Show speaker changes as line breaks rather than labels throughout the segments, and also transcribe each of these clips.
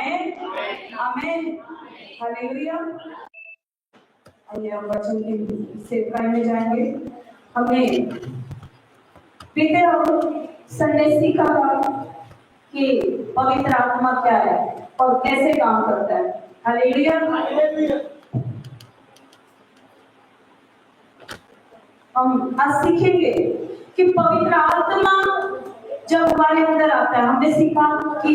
आमेन amen hallelujah. आइए हम वचन की सेवकाई में जाएंगे। हमने बीते हम संडे सीखा था कि पवित्र आत्मा क्या है और कैसे काम करता है। हालेलुया। हम आज सीखेंगे कि पवित्र आत्मा जब हमारे अंदर आता है, हमने सीखा कि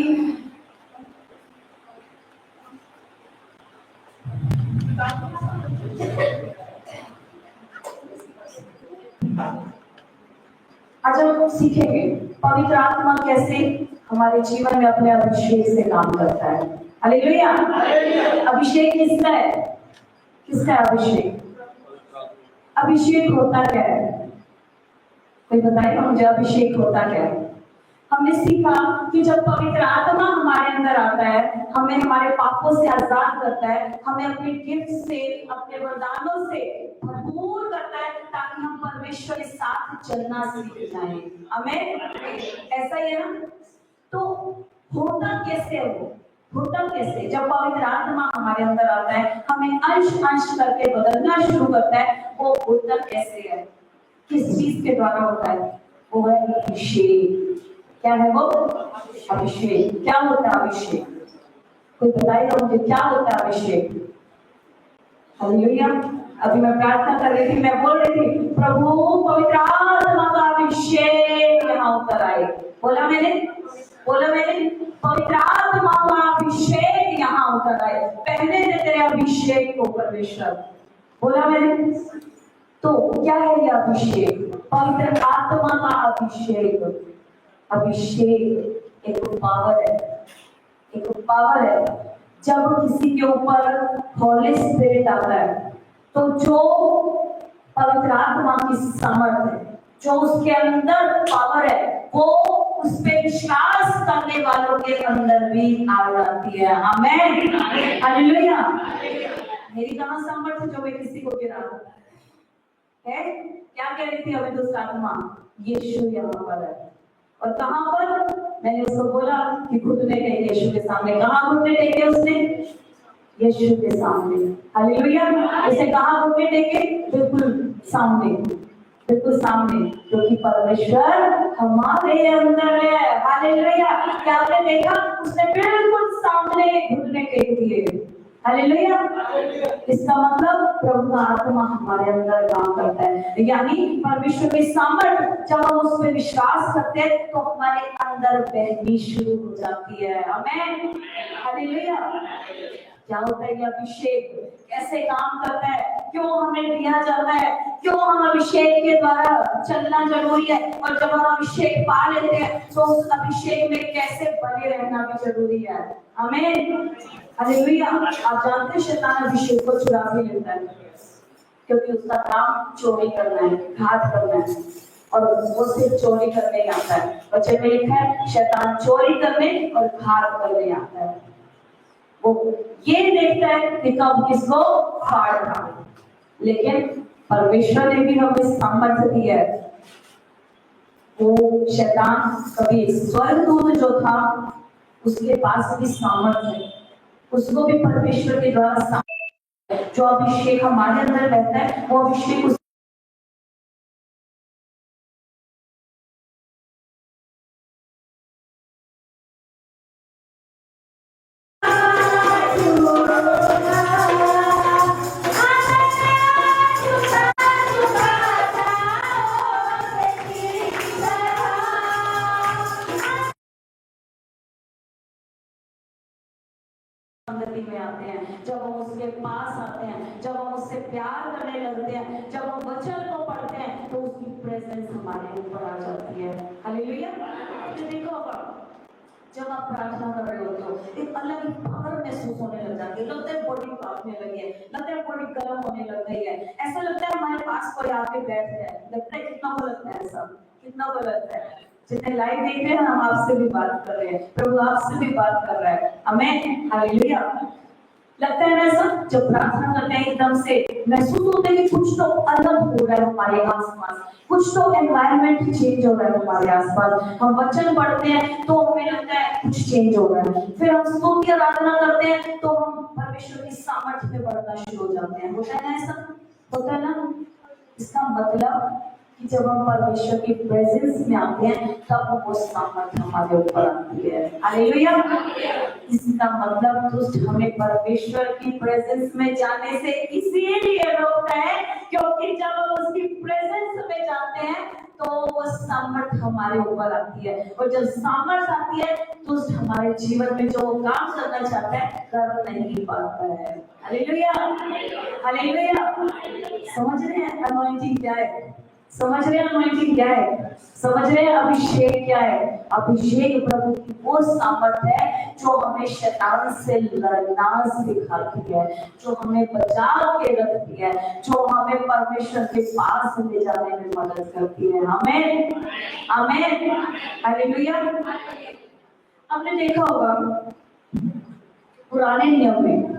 आज हम सीखेंगे पवित्र आत्मा कैसे हमारे जीवन में अपने अभिषेक से काम करता है। हालेलुया। अभिषेक किसका है? किसका है अभिषेक? अभिषेक होता क्या है? कोई बताएगा मुझे अभिषेक होता क्या है? हमने सीखा कि जब पवित्र आत्मा हमारे अंदर आता है, हमें हमारे पापों से आजाद करता है, हमें अपने गिफ्ट से, अपने वरदानों से भरपूर करता है ताकि हम परमेश्वर के साथ चलना सीख जाएं। आमीन। ऐसा ही है ना? तो होता कैसे है वो? होता कैसे? जब पवित्र आत्मा हमारे अंदर आता है, हमें अंश अंश करके बदलना शुरू करता है। वो होता कैसे है? किस चीज के द्वारा होता है? वो है अभिषेक। क्या है वो? अभिषेक। क्या होता है अभिषेक? कोई बताएगा मुझे क्या होता है अभिषेक? हालेलुया। अभी मैं प्रार्थना कर रही थी, मैं बोल रही थी प्रभु पवित्र आत्मा का अभिषेक यहाँ उतर आए। बोला मैंने पवित्र आत्मा का अभिषेक यहाँ उतर आए। पहले दे तेरे अभिषेक को परमेश्वर। बोला मैंने। तो क्या है ये अभिषेक? पवित्र आत्मा का अभिषेक। अभिषेक एक पावर है, एक पावर है। जब किसी के ऊपर होली स्पिरिट आता है तो जो पवित्र आत्मा की सामर्थ है, जो उसके अंदर पावर है, वो उस पे विश्वास करने वालों के अंदर भी आ जाती है। आमीन हालेलुया। मेरी कहाँ सामर्थ है जो मैं किसी को गिरा है? क्या कह रही थी अभी दुष्ट आत्मा? यीशु यहाँ पर है। और कहां पर? मैंने उसको बोला कि घुटने टेके यीशु के सामने। कहां घुटने टेके उसने? यीशु के सामने। हालेलुया। उसे कहां घुटने टेके? बिल्कुल सामने, बिल्कुल सामने, क्योंकि परमेश्वर हमारे अंदर है। हालेलुया। क्या आपने देखा? उसने बिल्कुल सामने घुटने टेक दिए। हालेलुया। इसका मतलब प्रभु का आत्मा हमारे अंदर काम करता है, यानी परमेश्वर की सामर्थ जब हम उस पर विश्वास करते हैं तो हमारे अंदर बहनी शुरू हो जाती है। आमीन हालेलुया। क्या होता है ये अभिषेक? कैसे काम करता है? क्यों हमें दिया जाता है? क्यों हम अभिषेक के द्वारा चलना जरूरी है? और जब हम अभिषेक पा लेते हैं तो उस अभिषेक में कैसे बने रहना भी जरूरी है। आमीन हालेलुया। आप जानते हैं शैतान अभिषेक को चुरा भी लेता है, क्योंकि उसका काम चोरी करना है, घात करना है, और वो सिर्फ चोरी करने ही आता है। बच्चे में लिखा है शैतान चोरी करने और घात करने आता है। वो ये देखता है कि कब किसको फाड़ना, लेकिन परमेश्वर ने भी हमें सामर्थ्य दी है। वो शैतान कभी स्वर्गदूत जो था उसके पास भी सामर्थ्य है, उसको भी परमेश्वर के द्वारा सामर्थ्य। जो अभिषेक हमारे अंदर रहता है वो अभिषेक में आते हैं। जब हम उसके पास आते हैं, जब हम उससे प्यार करने लगते हैं, जब हम वचन को पढ़ते हैं तो उसकी प्रेजेंस हमारे ऊपर आ जाती है। हालेलुया। देखो जब आप प्रार्थना कर रहे होते हो एक अलग ही पावर महसूस होने लग जाती है। लगता है बॉडी कांपने लगी है, लगता है बॉडी गर्म होने लग गई है, ऐसा लगता है हमारे पास कोई आके बैठ जाए। लगता है कितना वो लगता है, सब कितना वो लगता है। जितने लाइव देख रहे हैं हम आपसे भी बात कर रहे हैं, प्रभु आपसे भी बात कर रहा है। आमीन हालेलुया। लगता है ना सब जब प्रार्थना करते हैं एकदम से महसूस होता है कि कुछ तो अलग हो रहा है हमारे आसपास, कुछ तो एनवायरनमेंट चेंज हो रहा है हमारे आसपास। हम वचन पढ़ते हैं तो हमें लगता है कुछ चेंज हो रहा है, फिर हम स्तुति आराधना करते हैं तो हम परमेश्वर की सामर्थ्य में बढ़ना शुरू हो जाते हैं। होता है ना ऐसा? होता है ना? इसका मतलब कि जब हम परमेश्वर की प्रेजेंस में आते हैं तब वो सामर्थ्य हमारे ऊपर आती है। हालेलुया। इसका मतलब दुष्ट हमें परमेश्वर की प्रेजेंस में जाने से इसीलिए रोकता है क्योंकि जब हम उसकी प्रेजेंस में जाते हैं तो वो सामर्थ्य हमारे ऊपर आती है, और जब सामर्थ्य आती है दुष्ट हमारे जीवन में जो काम करना चाहता है कर नहीं पाता है। हालेलुया। हालेलुया। समझ रहे हैं अनॉइंटिंग क्या है? समझ रहे हैं अनॉइंटिंग क्या है? समझ रहे हैं अभिषेक क्या है? अभिषेक प्रभु की वो सामर्थ है जो हमें शैतान से लड़ना सिखाती है, जो हमें बचा के रखती है, जो हमें परमेश्वर के पास ले जाने में मदद करती है। आमीन। आमीन। हालेलुया। आपने देखा होगा पुराने नियम में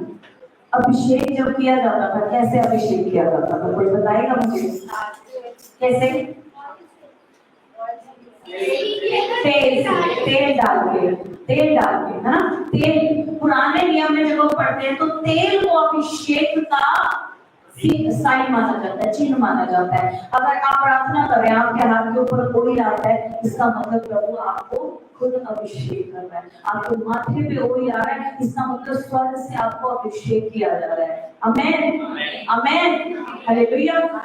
अभिषेक जब किया जाता था, कैसे अभिषेक किया जाता था? कोई बताएगा मुझे कैसे? तेल डाल के, तेल डाल के, है ना? तेल पुराने नियम में जब हम पढ़ते हैं तो तेल को अभिषेक का साइन माना जाता है, चिन्ह माना जाता है। अगर आप प्रार्थना कर रहे हैं, आपके हाथ के ऊपर ऑयल आता है, इसका मतलब प्रभु आपको खुद अभिषेक कर रहा है। आपके माथे पे ऑयल आ रहा है, इसका मतलब स्वर्ग से आपको अभिषेक किया जा रहा है। आमीन। आमीन। हालेलुया।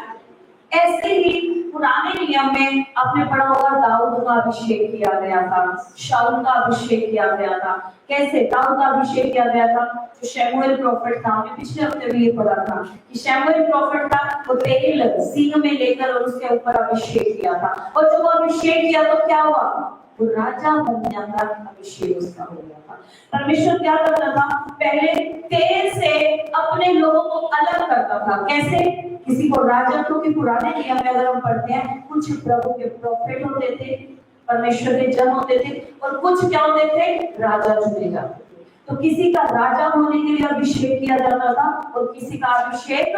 ऐसे ही पुराने नियम में आपने पढ़ा होगा दाऊद का अभिषेक किया गया था, शाऊल का अभिषेक किया गया था। कैसे दाऊद का अभिषेक किया गया था? जो शमूएल प्रॉफिट था, हमने पिछले हफ्ते भी ये पढ़ा था कि शमूएल प्रॉफिट था, वो तेल सींग में लेकर और उसके ऊपर अभिषेक किया था, और जब वो अभिषेक किया तो क्या हुआ? वो राजा बनने का अभिषेक उसका हो गया था। परमेश्वर क्या करता था? पहले तेल से अपने लोगों को अलग करता था। कैसे? किसी को राजा, क्योंकि पुराने नियम में अगर हम पढ़ते हैं कुछ प्रभु के प्रॉफिट होते थे, परमेश्वर के जन होते थे, और कुछ क्या होते थे? राजा चुने जाते थे। तो किसी का राजा होने के लिए अभिषेक किया जाता था और किसी का अभिषेक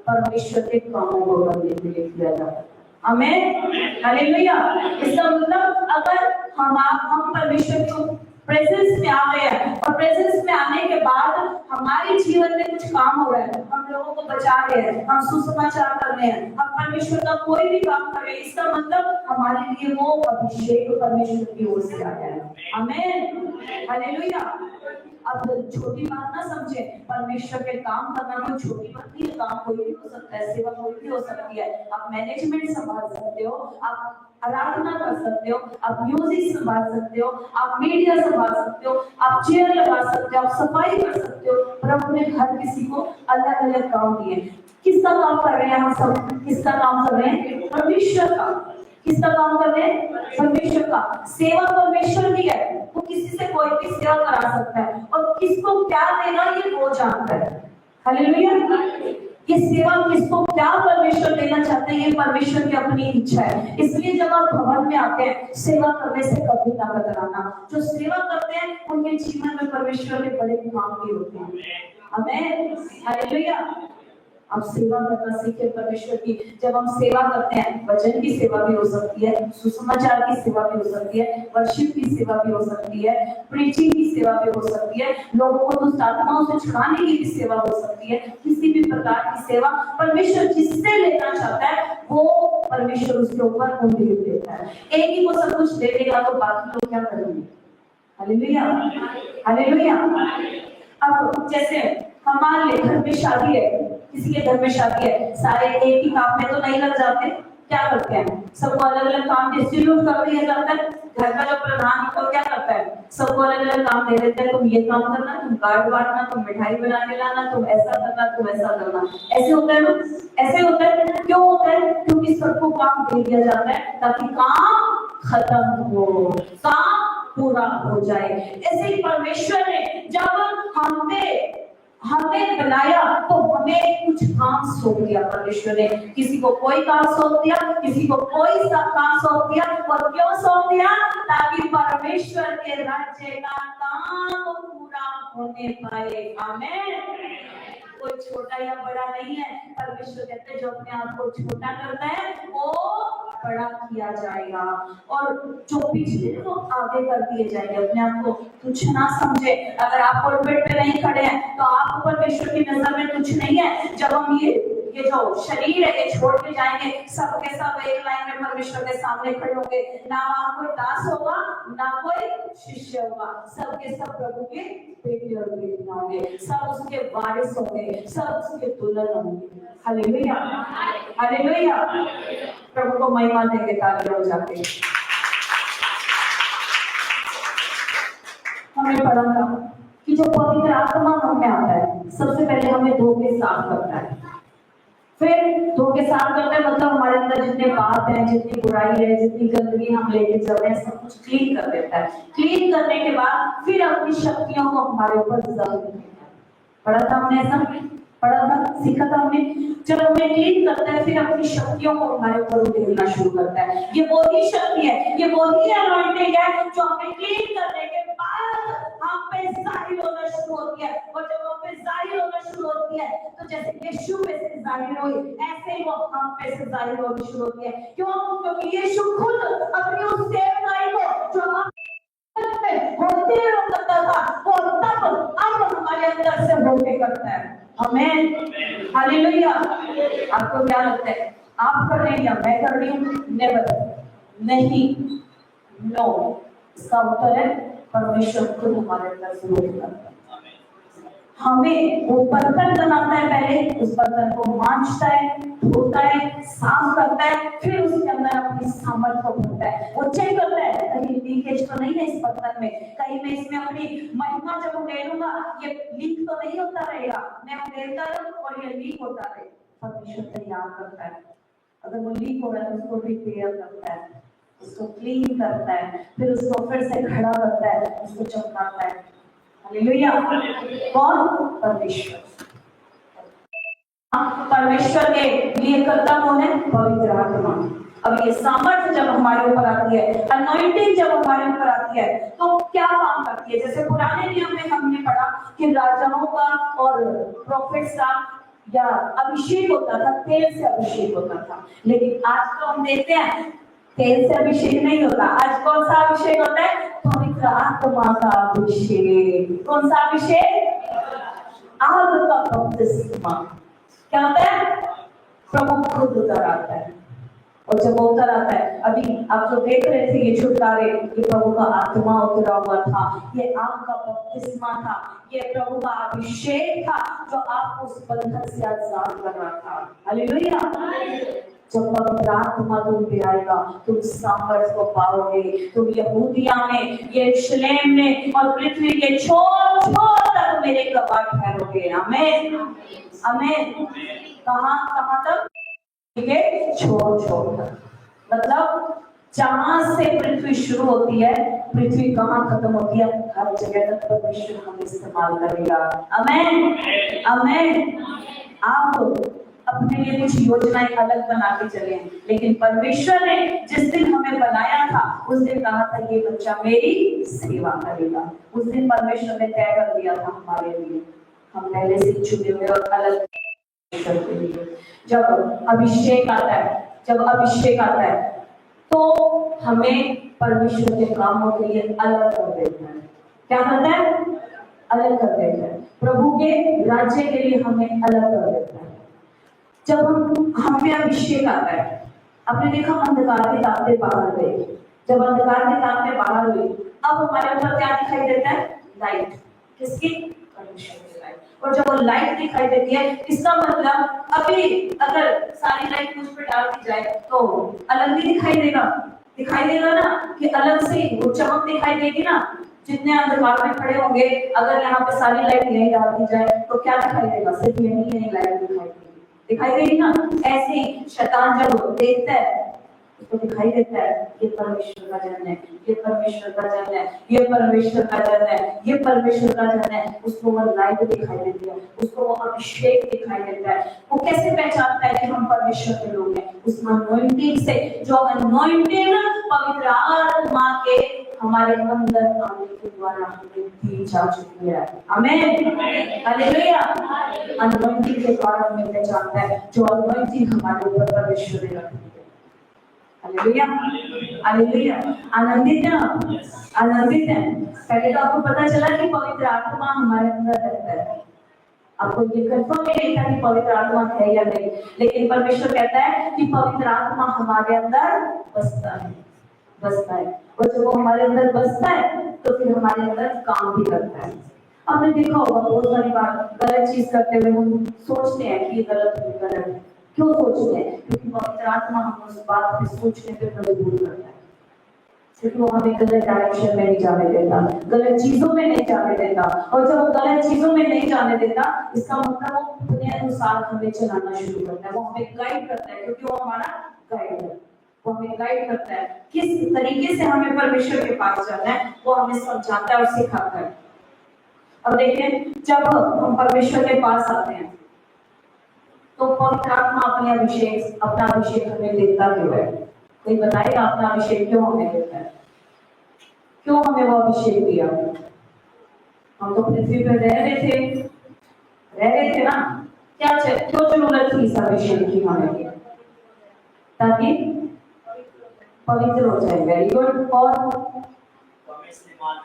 परमेश्वर के कामों को करने के लिए किया जाता था। आमीन। हालेलुया। इसका मतलब अगर हम परमेश्वर को प्रेजेंस में आ गए हैं और प्रेजेंस में आने के बाद हमारे जीवन में कुछ काम हो रहा है, हम लोगों को बचा रहे हैं, हम सुसमाचार कर रहे हैं, हम परमेश्वर का कोई भी काम कर रहे हैं, इसका मतलब हमारे लिए वो अभिषेक परमेश्वर की ओर से आया है। आमीन। हालेलुया। अब छोटी बात ना समझे, परमेश्वर के काम करना कोई छोटी बात नहीं है। काम कोई भी हो सकता है, सेवा कोई भी हो सकती है। आप मैनेजमेंट संभाल सकते हो, आप आराधना कर सकते हो, आप म्यूजिक संभाल सकते हो, आप मीडिया संभाल सकते हो, आप चेयर लगा सकते हो, आप सफाई कर सकते हो। प्रभु ने हर किसी को अलग अलग काम दिए। किसका काम कर रहे हैं हम सब? किसका काम कर रहे हैं? परमेश्वर का। किसका काम कर रहे हैं? परमेश्वर का। सेवा परमेश्वर की है, वो किसी से कोई भी सेवा करा सकता है, और किसको क्या देना ये वो जानता है। हालेलुया। ये सेवा किसको क्या परमेश्वर देना चाहते हैं, ये परमेश्वर की अपनी इच्छा है। इसलिए जब आप भवन में आते हैं, सेवा करने से कभी ना कतराना। जो सेवा करते हैं उनके जीवन में परमेश्वर के बड़े काम भी होते हैं। आमीन। हालेलुया। आप सेवा करना सीखे परमेश्वर की। जब हम सेवा करते हैं, वचन की सेवा भी हो सकती है, सुसमाचार की सेवा भी हो सकती है, वर्शिप की सेवा भी हो सकती है, प्रीचिंग की सेवा भी हो सकती है, लोगों को दुष्ट आत्माओं से छुड़ाने की भी सेवा हो सकती है। किसी भी प्रकार की सेवा परमेश्वर जिससे लेना चाहता है वो परमेश्वर उसके ऊपर उंगली देता है। एक ही को सब कुछ दे देगा तो बाकी लोग क्या करेंगे? हालेलुया। हालेलुया। अब जैसे हमारे घर में शादी है, किसी के घर में शादी है, सारे एक ही काम में तो नहीं लग जाते। क्या करते हैं? सबको अलग अलग काम डिस्ट्रीब्यूट कर दिया जाता है। घर का जो प्रधान है वो क्या करता है? सबको अलग अलग काम दे देते हैं। तुम ये काम करना, तुम कार्ड बांटना, तुम मिठाई बना के लाना, तुम ऐसा करना, तुम ऐसा करना। ऐसे होता है ना? ऐसे होता है। क्यों होता है? क्योंकि सबको काम दे दिया जाता है ताकि काम खत्म हो, काम पूरा हो जाए। ऐसे ही परमेश्वर ने जब हमें बनाया तो हमें कुछ काम सौंप दिया। परमेश्वर ने किसी को कोई काम सौंप दिया, किसी को कोई सा काम सौंप दिया। और क्यों सौंप दिया? ताकि परमेश्वर के राज्य का काम पूरा होने पाए। आमीन। कोई छोटा या बड़ा नहीं है। परमेश्वर कहते हैं जो अपने आप को छोटा करता है वो बड़ा किया जाएगा, और जो पिछले वो आगे कर दिए जाएंगे। अपने आप को तुच्छ ना समझे। अगर आप पुलपिट पे नहीं खड़े हैं तो आप परमेश्वर की नजर में तुच्छ नहीं है। जब हम ये जो शरीर है ये छोड़ के जाएंगे, सबके सब एक लाइन में परमेश्वर के सामने खड़े होंगे। ना वहां कोई दास होगा ना कोई शिष्य होगा, सबके सब प्रभु के बेटे और बेटियां होंगे, सब उसके वारिस होंगे, सब उसके दुल्हन होंगे। Hallelujah, hallelujah. प्रभु को महिमा देंगे तालियां हो जाके। हमें पढ़ा था कि जो पवित्र आत्मा हम में आता है, सबसे पहले हमें धो के साफ करता है। फिर धो के साफ करता है मतलब हमारे अंदर जितने पाप हैं, जितनी बुराई है, जितनी गंदगी हम लेके चल रहे हैं, सब कुछ क्लीन कर देता है। क्लीन करने के बाद फिर अपनी शक्तियों को हमारे ऊपर जाहिर करता है। पढ़ा था हमने, ऐसा पढ़ा था, सीखा था हमने। जब हमें क्लीन करता है फिर अपनी शक्तियों को हमारे ऊपर उधेड़ना शुरू करता है। ये वो ही शक्ति है, ये वो ही अनॉइंटिंग है जो हमें क्लीन करने के बाद हम पे जाहिर होना शुरू होती है। और जब हम पे जाहिर होना शुरू होती है तो जैसे यीशु पे से जाहिर हुई, ऐसे ही वो हम पे से जाहिर होनी शुरू होती है। क्यों? क्योंकि यीशु खुद अपनी उस सेवकाई को जो हम होते करता था वो तब अब हमारे अंदर से होते करता है। आमीन, हालेलुया। आपको क्या लगता है आप कर रहे हैं या मैं कर रही हूँ? नेवर, नहीं, नो। इसका उत्तर है परमेश्वर खुद हमारे अंदर से होते करता है। हमें वो बर्तन बनाता है, पहले उस बर्तन को मांजता है, धोता है, साफ करता है, फिर उसके अंदर अपनी सामर्थ को भरता है। वो चेक करता है कहीं लीकेज तो नहीं है इस बर्तन में, कहीं मैं इसमें अपनी महिमा जब उड़ेलूंगा ये लीक तो नहीं होता रहेगा। मैं उड़ेलता रहूं और ये लीक होता रहे। परमेश्वर तैयार करता है। अगर वो लीक हो रहा है तो उसको रिपेयर करता है, उसको क्लीन करता है, फिर उसको फिर से खड़ा करता है, उसको चमकाता है। हालेलुया। कौन? परमेश्वर। परमेश्वर के लिए करता कौन है? पवित्र आत्मा। अब ये सामर्थ्य जब हमारे ऊपर आती है, अनॉइंटिंग जब हमारे ऊपर आती है, तो क्या काम करती है? जैसे पुराने नियम में हमने पढ़ा कि राजाओं का और प्रोफेट्स का या अभिषेक होता था, तेल से अभिषेक होता था। लेकिन आज तो हम देखते हैं तेल से अभिषेक नहीं होता। आज कौन सा अभिषेक होता है? पवित्र आत्मा का अभिषेक। कौन सा अभिषेक? आग का बपतिस्मा। क्या होता है? प्रभु खुद उतर आता है, और जब वो उतर आता है, अभी आप जो देख रहे थे ये छुटकारे, ये प्रभु का आत्मा उतरा हुआ था, ये आग का बपतिस्मा था, ये प्रभु का अभिषेक था जो आपको उस बंधन से आजाद कर रहा था। हालेलुया। जब पवित्र आत्मा तुम पे आएगा तुम सामर्थ को पाओगे। तुम यहूदिया में, यरूशलेम में और पृथ्वी के छोर छोर तक मेरे गवाह ठहरोगे। आमीन, आमीन। कहाँ तक? छोर छोर तक। मतलब जहां से पृथ्वी शुरू होती है, पृथ्वी कहाँ खत्म होती है, हर जगह तक परमेश्वर हमें इस्तेमाल करेगा। आमीन, आमीन। आप अपने लिए कुछ योजनाएं अलग बना के चले, लेकिन परमेश्वर ने जिस दिन हमें बनाया था उस दिन कहा था ये बच्चा मेरी सेवा करेगा। उस दिन परमेश्वर ने तय कर दिया था हमारे लिए, हम पहले से चुने हुए और अलग करते हुए। जब अभिषेक आता है, जब अभिषेक आता है तो हमें परमेश्वर के कामों के लिए अलग कर देता है। क्या करता है? अलग कर देता है। प्रभु के राज्य के लिए हमें अलग कर देता है। जब हम में अभिषेक आता है, आपने देखा अंधकार की ताकतें बाहर गई। जब अंधकार की ताकतें बाहर हुई, अब हमारे ऊपर क्या दिखाई देता है? लाइट। किसकी? परमेश्वर की लाइट। और जब वो लाइट दिखाई देती है, इसका मतलब अभी अगर सारी लाइट मुझ पर डाल दी जाए तो अलग भी दिखाई देगा, दिखाई देगा ना, कि अलग से वो चमक दिखाई देगी ना। जितने अंधकार में खड़े होंगे, अगर यहाँ पे सारी लाइट नहीं डाल दी जाए तो क्या दिखाई देगा? सिर्फ यही लाइट दिखाई देगी, दिखाई देगी ना। ऐसे ही शैतान जब देखता है उसको दिखाई देता है ये परमेश्वर का जन है, ये परमेश्वर का जन है, ये परमेश्वर का जन है, ये परमेश्वर का जन है। उसको वो लाइट दिखाई देती है, उसको वो अभिषेक दिखाई देता है। वो कैसे पहचानता है कि हम परमेश्वर के लोग हैं? उस अनॉइंटिंग से, जो अनॉइंटिंग पवित्र आत्मा के हमारे अंदर आने के द्वारा हमें दी जा चुकी है। आमीन, हालेलुया। अनॉइंटिंग के द्वारा हमें पहचानता है, जो अनॉइंटिंग हमारे ऊपर परमेश्वर ने रखी है। Hallelujah, hallelujah. आनंदित है, आनंदित है। पहले तो आपको पता चला कि पवित्र आत्मा हमारे अंदर रहता है। आपको ये कंफर्म नहीं था कि पवित्र आत्मा है या नहीं, लेकिन परमेश्वर कहता है कि पवित्र आत्मा हमारे अंदर बसता है, बसता है। और जब वो हमारे अंदर बसता है तो फिर हमारे अंदर काम भी करता है। आपने देखा होगा बहुत सारी बार गलत चीज करते हुए हम सोचते हैं कि ये गलत है, गलत है। क्यों सोचते हैं? क्योंकि पवित्र आत्मा हम उस बात पे सोचने पे मजबूर करता है, क्योंकि वो हमें गलत डायरेक्शन में नहीं जाने देता, गलत चीजों में नहीं जाने देता। और जब वो गलत चीजों में नहीं जाने देता, इसका मतलब वो अपने अनुसार हमें चलाना शुरू करता है। वो हमें गाइड करता है, क्योंकि वो हमारा गाइड है। वो हमें गाइड करता है किस तरीके से हमें परमेश्वर के पास जाना है, वो हमें समझाता है और सिखाता है। अब देखें, जब हम परमेश्वर के पास आते हैं तो पवित्र आत्मा अपना अभिषेक हमें देता क्यों है? कोई बताएगा अपना अभिषेक क्यों हमें देता है? क्यों हमें वो अभिषेक दिया? हम तो पृथ्वी पर रह रहे थे ना, क्यों जरूरत थी इस अभिषेक की हमें? ताकि पवित्र हो जाए। Very good. और वो हमें इस्तेमाल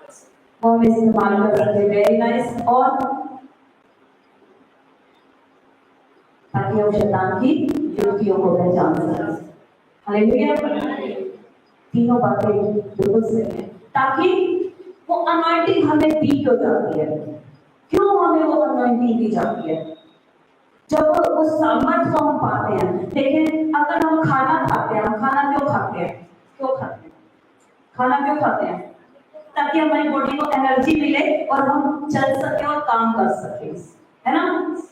कर सके। Very nice. और ताकि हम शैतान की युक्तियों को पहचान सकें। हालेलुया। तीनों बातें बिल्कुल सही है। ताकि वो अनॉइंटिंग हमें दी क्यों जाती है? क्यों हमें वो अनॉइंटिंग दी जाती है? जब उस सामर्थ को हम पाते हैं। लेकिन अगर हम खाना खाते हैं, हम खाना क्यों खाते हैं? क्यों खाते हैं? खाना क्यों खाते हैं? ताकि हमारी बॉडी को एनर्जी मिले और हम चल सके और काम कर सके, है ना?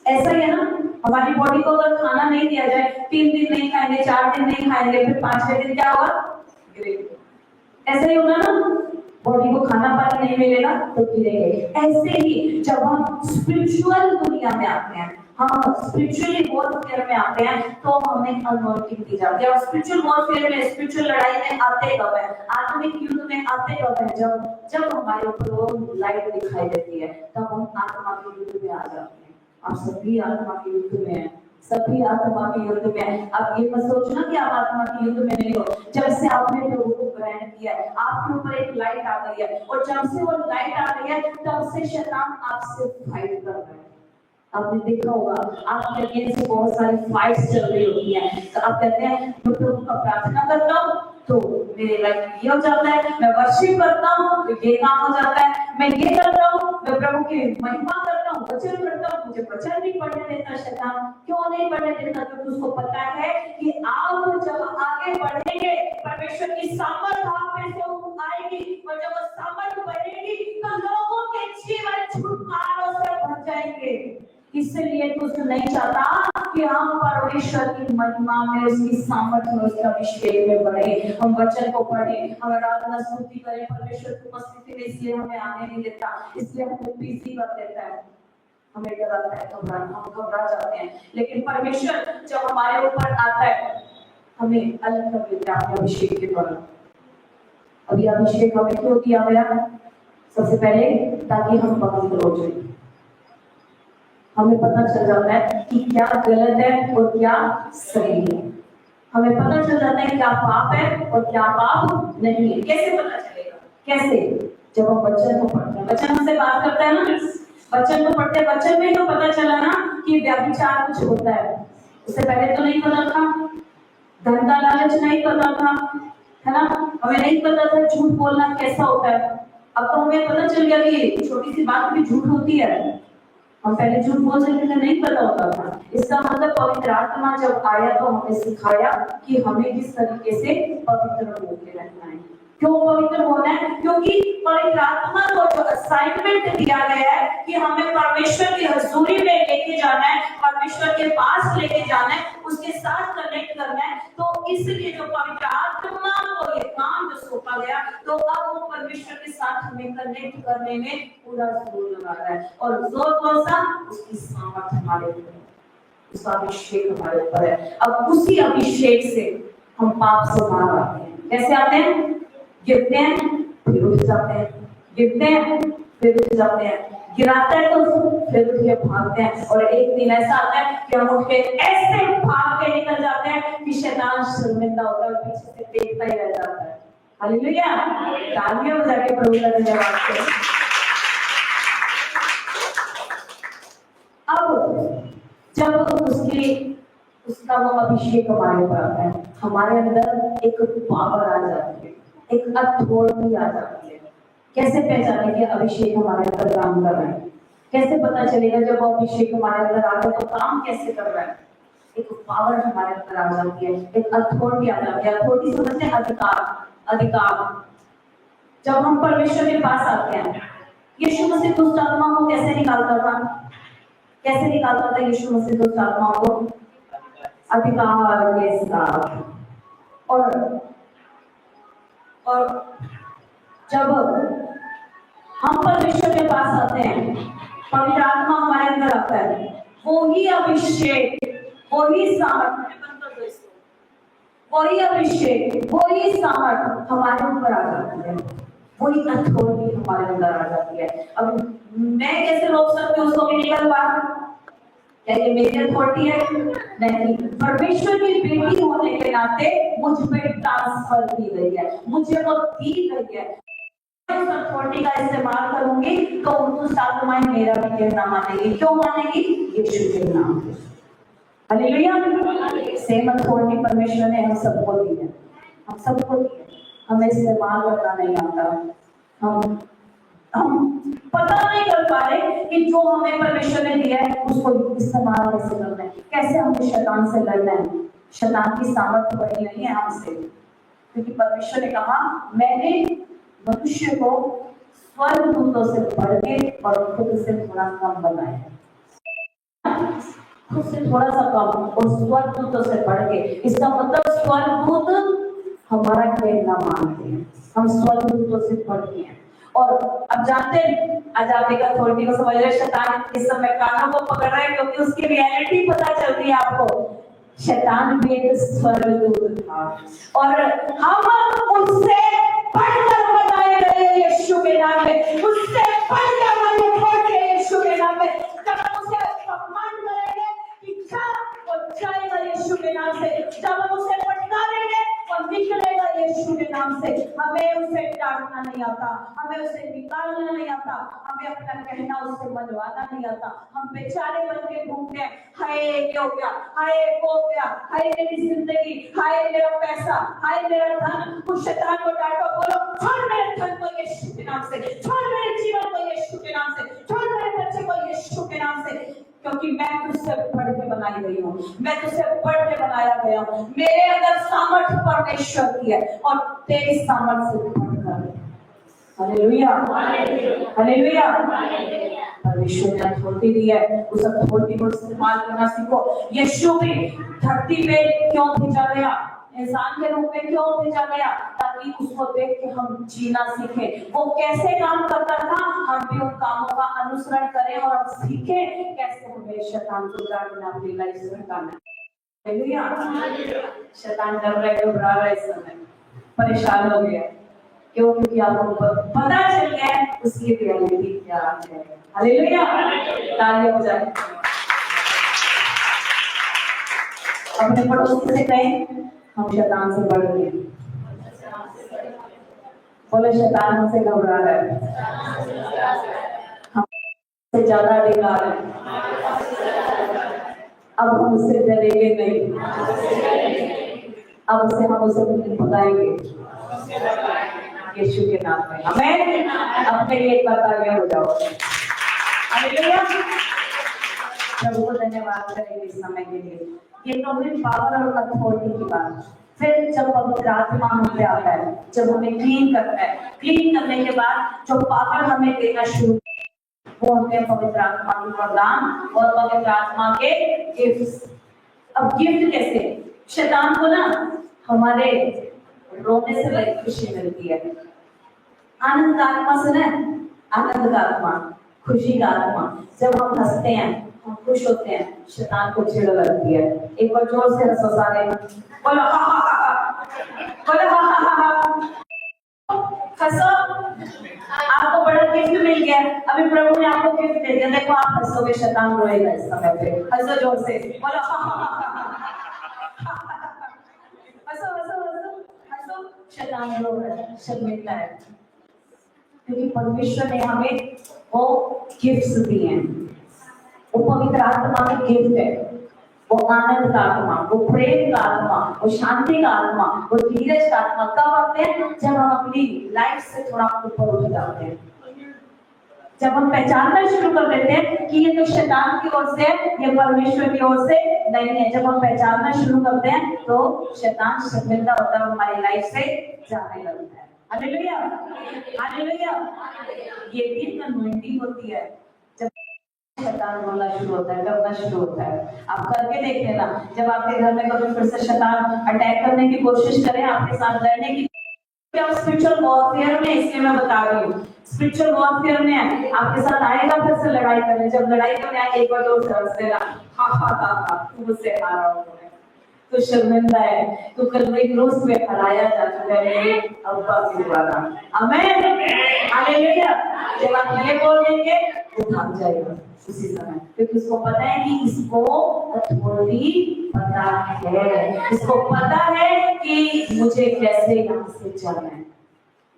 ऐसा ही है ना? हमारी बॉडी को अगर खाना नहीं दिया जाए, 3 दिन नहीं खाएंगे, 4 दिन नहीं खाएंगे, फिर 5वें दिन क्या होगा? ऐसा ही होगा ना? बॉडी को खाना पानी नहीं मिलेगा तो गिरेंगे। ऐसे ही जब हम स्पिरिचुअल दुनिया में आते हैं, हम स्पिरिचुअली वॉरफेयर में आते हैं, तो हमें अनॉइंटिंग दी जाती है। और स्पिरिचुअल वॉरफेयर में, स्पिरिचुअल लड़ाई में आते कब है? आत्मिक युद्ध में आते कब है? जब हमारे ऊपर वो लाइट दिखाई देती है, तब हम आत्मा के युद्ध में आ जाते हैं। आप सभी आत्मा के युद्ध में हैं, सभी आत्मा के युद्ध में। आप ये मत सोचना कि आप आत्मा के युद्ध में नहीं हो। जब से आपने प्रभु को ग्रहण किया है, आपके ऊपर एक लाइट आ गई है, और जब से वो लाइट आ गई है, तब से शैतान आपसे फाइट कर रहा है। आपने देखा होगा, आपके लिए से बहुत सारी फाइट्स चल रही होती हैं। तो आप कहते हैं मैं प्रभु का प्रार्थना करता हूँ तो मेरे लाइफ ये हो जाता है, मैं वर्शिप करता हूँ तो ये काम हो जाता है, मैं ये करता हूँ, मैं प्रभु की महिमा करता हूँ, वचन करता हूँ, मुझे वचन नहीं पढ़ने देता शैतान। क्यों नहीं पढ़ने देता? क्योंकि उसको पता है कि आप जब आगे बढ़ेंगे, परमेश्वर की सामर्थ आप में से आएगी, और जब वो सामर्थ बढ़ेगी तो लोगों के जीवन छुटकारों से भर जाएंगे। इसलिए दुष्ट नहीं चाहता कि हम परमेश्वर की महिमा में, उसकी सामर्थ्य में, उसके अभिषेक में बढ़े, हम वचन को पढ़े, हम आराधना स्तुति करें। परमेश्वर की उपस्थिति में इसलिए हमें आने नहीं देता, इसलिए हमें बिजी कर देता है, हमें डराता है, हम घबरा जाते हैं। लेकिन परमेश्वर जब हमारे ऊपर आता है, हमें अलग कर देता है अभिषेक के द्वारा। अभी अभिषेक हमें क्यों दिया गया? सबसे पहले ताकि हम पवित्र हो जाए। हमें पता चल जाता है कि क्या गलत है और क्या सही है। हमें पता चल जाता है क्या पाप है और क्या पाप नहीं है। कैसे पता चलेगा? कैसे? जब हम वचन को पढ़ते हैं, वचन हमसे बात करता है ना, वचन को पढ़ते हैं, वचन में तो पता चला ना कि व्यभिचार कुछ होता है। उससे पहले तो नहीं पता था, धन का लालच नहीं पता था, है ना? हमें नहीं पता था झूठ बोलना कैसा होता है। अब तो हमें पता चल गया कि छोटी सी बात भी झूठ होती है। हम पहले झूठ बोल सकते थे, नहीं पता होता था। इसका मतलब पवित्र आत्मा जब आया तो हमें सिखाया कि हमें किस तरीके से पवित्र होकर रहना है, क्यों पवित्र होना है? क्योंकि पवित्र आत्मा को जो असाइनमेंट दिया गया है कि हमें परमेश्वर की हजूरी में लेके जाना है, परमेश्वर के पास लेके जाना है, उसके साथ कनेक्ट करना है। तो इसलिए जो पवित्र आत्मा को ये काम जो सौंपा गया, तो अब वो परमेश्वर के साथ हमें कनेक्ट करने में पूरा जोर लगा रहा है। और जोर कौन सा? उसकी सामर्थ हमारे ऊपर है, उसका अभिषेक हमारे ऊपर है। अब उसी अभिषेक से हम पाप से बाहर आते हैं। कैसे आते हैं? गिरते हैं फिर उठ जाते हैं, गिरते हैं फिर उठ जाते हैं, गिराते हैं तो फिर उठ के भागते हैं। और एक दिन ऐसा आता है कि हम उठ के ऐसे भाग के निकल जाते हैं कि शैतान शर्मिंदा होता है और पीछे से देखता ही रह जाता है। हालेलुया! तालियां बजा के प्रभु का धन्यवाद करें। अब जब उसका वो अभिषेक हमारे ऊपर आता है, हमारे अंदर एक पावर आ जाती है, एक अथॉरिटी आ जाती है। कैसे पहचाने कि अभिषेक हमारे अंदर काम कर रहा है? कैसे पता चलेगा जब वो अभिषेक हमारे अंदर आ गया तो काम कैसे कर रहा है? एक पावर हमारे अंदर आ जाती है, एक अथॉरिटी आ जाती है। अथॉरिटी समझते हैं? अधिकार। जब हम परमेश्वर के पास आते हैं, यीशु मसीह दुष्ट आत्मा को कैसे निकालता था? कैसे निकालता था यीशु मसीह दुष्ट आत्माओं को? अधिकार के साथ। और जब हम परमेश्वर के पास आते हैं, पवित्र आत्मा हमारे अंदर आता है, वही अभिषेक, वही सामर्थ, वही अभिषेक, वही सामर्थ हमारे ऊपर आ जाती है, वही अथॉरिटी हमारे अंदर आ जाती है। अब मैं कैसे रोक सकती हूँ उसको भी निकल बाहर? क्या ये मेरी अथॉरिटी है? नहीं, परमेश्वर की बेटी होने के नाते मुझ पे ट्रांसफर की गई है, मुझे वो दी गई है। उस अथॉरिटी का इस्तेमाल करूंगी तो उस आत्माएं मेरा भी कहना मानेगी। क्यों मानेगी? यीशु के नाम पे। हालेलुया! सेम अथॉरिटी परमेश्वर ने हम सबको दी है, हम सबको दी है, हमें इस्तेमाल करना नहीं आता। हम पता नहीं कर पा रहे कि जो हमें परमेश्वर ने दिया है उसको इस्तेमाल कैसे करना है, कैसे हमें शैतान से लड़ना है। शैतान की सामर्थ बड़ी नहीं है हमसे, क्योंकि परमेश्वर ने कहा मैंने मनुष्य को स्वर्गदूतों से बढ़ के और खुद से थोड़ा कम बनाया है, खुद से थोड़ा सा कम और स्वर्गदूतों से बढ़ के। इसका मतलब स्वर्गदूत हमारा कहना मानते हैं, हम स्वर्गदूतों से बढ़ के हैं। और अब जानते हैं, आज आप एक अथॉरिटी को समझ रहे, शैतान इस समय कानों को पकड़ रहा है क्योंकि उसकी रियलिटी पता चल रही है आपको। शैतान भी एक स्वर्गदूत था और हम उससे बढ़कर बनाए गए यीशु के नाम में, उससे बढ़कर हमारे छोटे यीशु के नाम में। जब हम उसे सम्मान करेंगे कि वो जाएगा यीशु के नाम से, जब हम उसे फटकारेंगे वो निकलेगा यीशु के नाम से। हमें उसे डांटना नहीं आता, हमें उसे निकालना नहीं आता, हमें अपना कहना उससे मनवाना नहीं आता। हम बेचारे बन के घूमते हैं, हाय ये हो गया, हाय वो हो गया, हाय मेरी जिंदगी, हाय मेरा पैसा, हाय मेरा धन। उस शैतान को डांटो, बोलो छोड़ मेरे धन को यीशु के नाम से, छोड़ मेरे जीवन को यीशु के नाम से, छोड़ मेरे बच्चे को यीशु के नाम से, क्योंकि मैं तुझसे बढ़ के बनाई गई हूँ, मैं तुझसे बढ़ के बनाया गया हूँ। मेरे अंदर सामर्थ्य परमेश्वर की है और तेरी सामर्थ्य से बढ़कर। Hallelujah, hallelujah. परमेश्वर ने अथॉरिटी दी है, उस अथॉरिटी को इस्तेमाल करना सीखो। यीशु भी धरती पे क्यों भेजा गया, इंसान के रूप में क्यों भेजा गया? ताकि उसको देख के हम जीना सीखें। वो कैसे काम करता था, हम भी उन कामों का अनुसरण करें और हम सीखें कैसे हमें शैतान को डराना अपनी लाइफ से हटाना। हालेलुया। शैतान डर रहा है, घबरा रहा है, इस समय परेशान हो गया। क्यों? क्योंकि आपको पता चल गया उसकी रियलिटी क्या है। हालेलुया। तालियां बजाएं। अपने पड़ोसी से कहें हम शैतान से बढ़ गए। बोले शैतान हमसे घबरा रहा है, हमसे ज्यादा अधिकार है, अब हम उससे डरेंगे नहीं, अब से हम उसे भगाएंगे यीशु के नाम में। हमें अपने लिए एक बार तालियां हो जाओ। हालेलुया। प्रभु को धन्यवाद करेंगे इस समय के लिए। ये तो हुई पावर और अथॉरिटी की बात। फिर जब पवित्र आत्मा हम पे आता है, जब हमें क्लीन करता है, क्लीन करने के बाद जो पावर हमें देना शुरू, वो होते हैं पवित्र आत्मा के वरदान और पवित्र आत्मा के गिफ्ट्स। अब गिफ्ट कैसे? शैतान को ना हमारे रोने से बड़ी खुशी मिलती है। आनंद का आत्मा सुना है? आनंद का आत्मा, खुशी का आत्मा। जब हम हंसते हैं, हम खुश होते हैं, शैतान को चिढ़ लगती है। एक बार जोर से हंसो सारे, बोलो हा हा हा हा, बोलो हा हा हा हा, हंसो। आपको बड़ा गिफ्ट मिल गया। अभी प्रभु ने आपको गिफ्ट दे दिया, देखो आप हंसोगे, शैतान रोएगा इस समय पे। हंसो जोर से, बोलो हा हा हा हा, हंसो हंसो हंसो हंसो। शैतान रो रहा है, शर्मिंदा है, क्योंकि परमेश्वर ने हमें वो गिफ्ट्स दिए हैं। वो पवित्र आत्मा के गिफ्ट है, वो आनंद का आत्मा, वो प्रेम का आत्मा, वो शांति का आत्मा, वो धीरज का आत्मा कब आते हैं? जब हम अपनी लाइफ से थोड़ा ऊपर उठ जाते हैं, जब हम पहचानना शुरू कर देते हैं कि ये तो शैतान की ओर से, ये परमेश्वर की ओर से नहीं है। जब हम पहचानना शुरू करते हैं तो शैतान शर्मिंदा होता है, हमारी लाइफ से जाने लगता है। Hallelujah, hallelujah. ये भी अनॉइंटिंग होती है। जब शैतान बोलना शुरू होता है, करना शुरू होता है, आप करके देख लेना। जब आपके घर में कभी फिर से शैतान अटैक करने की कोशिश करे, आपके साथ लड़ने की, स्पिरिचुअल वॉरफेयर में, इसलिए मैं बता रही हूँ, स्पिरिचुअल वॉरफेयर में आपके साथ आएगा फिर से लड़ाई करने। जब लड़ाई करने आए, एक बार जोर से हंस देना, हा हा हा हा, तू मुझसे हारा हो, तो शर्मिंदा है, तो कलवरी क्रूस में हराया जा चुका है मेरे अब्बा के द्वारा। आमीन, हालेलुया। जब आप ये बोल देंगे, वो भाग जाएगा उसी समय, क्योंकि उसको पता है कि इसको अथॉरिटी पता है, इसको पता है कि मुझे कैसे यहाँ से जाना है।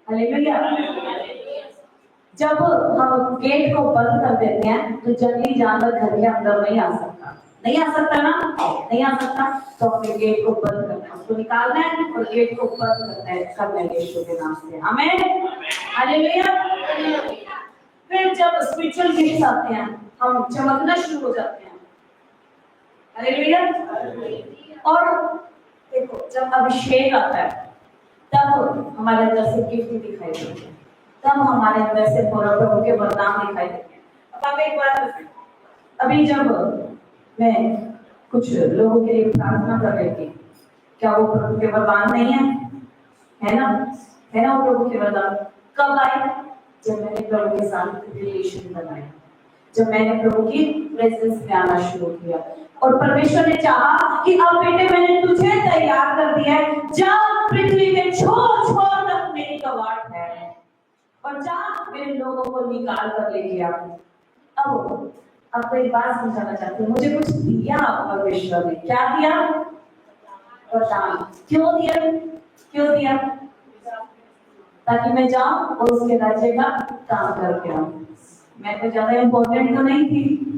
हालेलुया। जब हम गेट को बंद कर देते हैं तो जंगली जानवर घर के अंदर नहीं आ सकता, नहीं आ सकता ना, नहीं आ सकता। तो अपने गेट को बंद करना है, उसको निकालना है और गेट को बंद करना है यीशु के नाम से। आमीन, हालेलुया। फिर जब स्पिरिचुअल गिफ्ट्स आते हैं, हम चमकना शुरू हो जाते हैं। हालेलुया। और देखो, जब अभिषेक आता है तब हमारे अंदर से गिफ्ट दिखाई देते हैं, तब हमारे अंदर से प्रभु के वरदान दिखाई देते हैं। अब आप एक बार, अभी जब मैं कुछ लोगों के लिए प्रार्थना कर रही थी, क्या वो प्रभु के वरदान नहीं है? है ना, है ना, वो प्रभु के वरदान कब आए? जब मैंने प्रभु के साथ रिलेशन बनाया, जब मैंने प्रभु की प्रेजेंस में आना शुरू किया, और परमेश्वर ने चाहा कि अब बेटे मैंने तुझे तैयार कर दिया है, जा पृथ्वी के छोर छोर तक मेरी कवाट है और जा मेरे लोगों को निकाल कर लेके आ। अब आपको एक बात समझाना चाहती हूँ, मुझे कुछ दिया परमेश्वर ने। क्या दिया? वरदान। क्यों दिया? क्यों दिया? ताकि मैं जाऊं और उसके राज्य का काम करके आऊं। मैं तो ज्यादा इम्पोर्टेंट तो नहीं थी,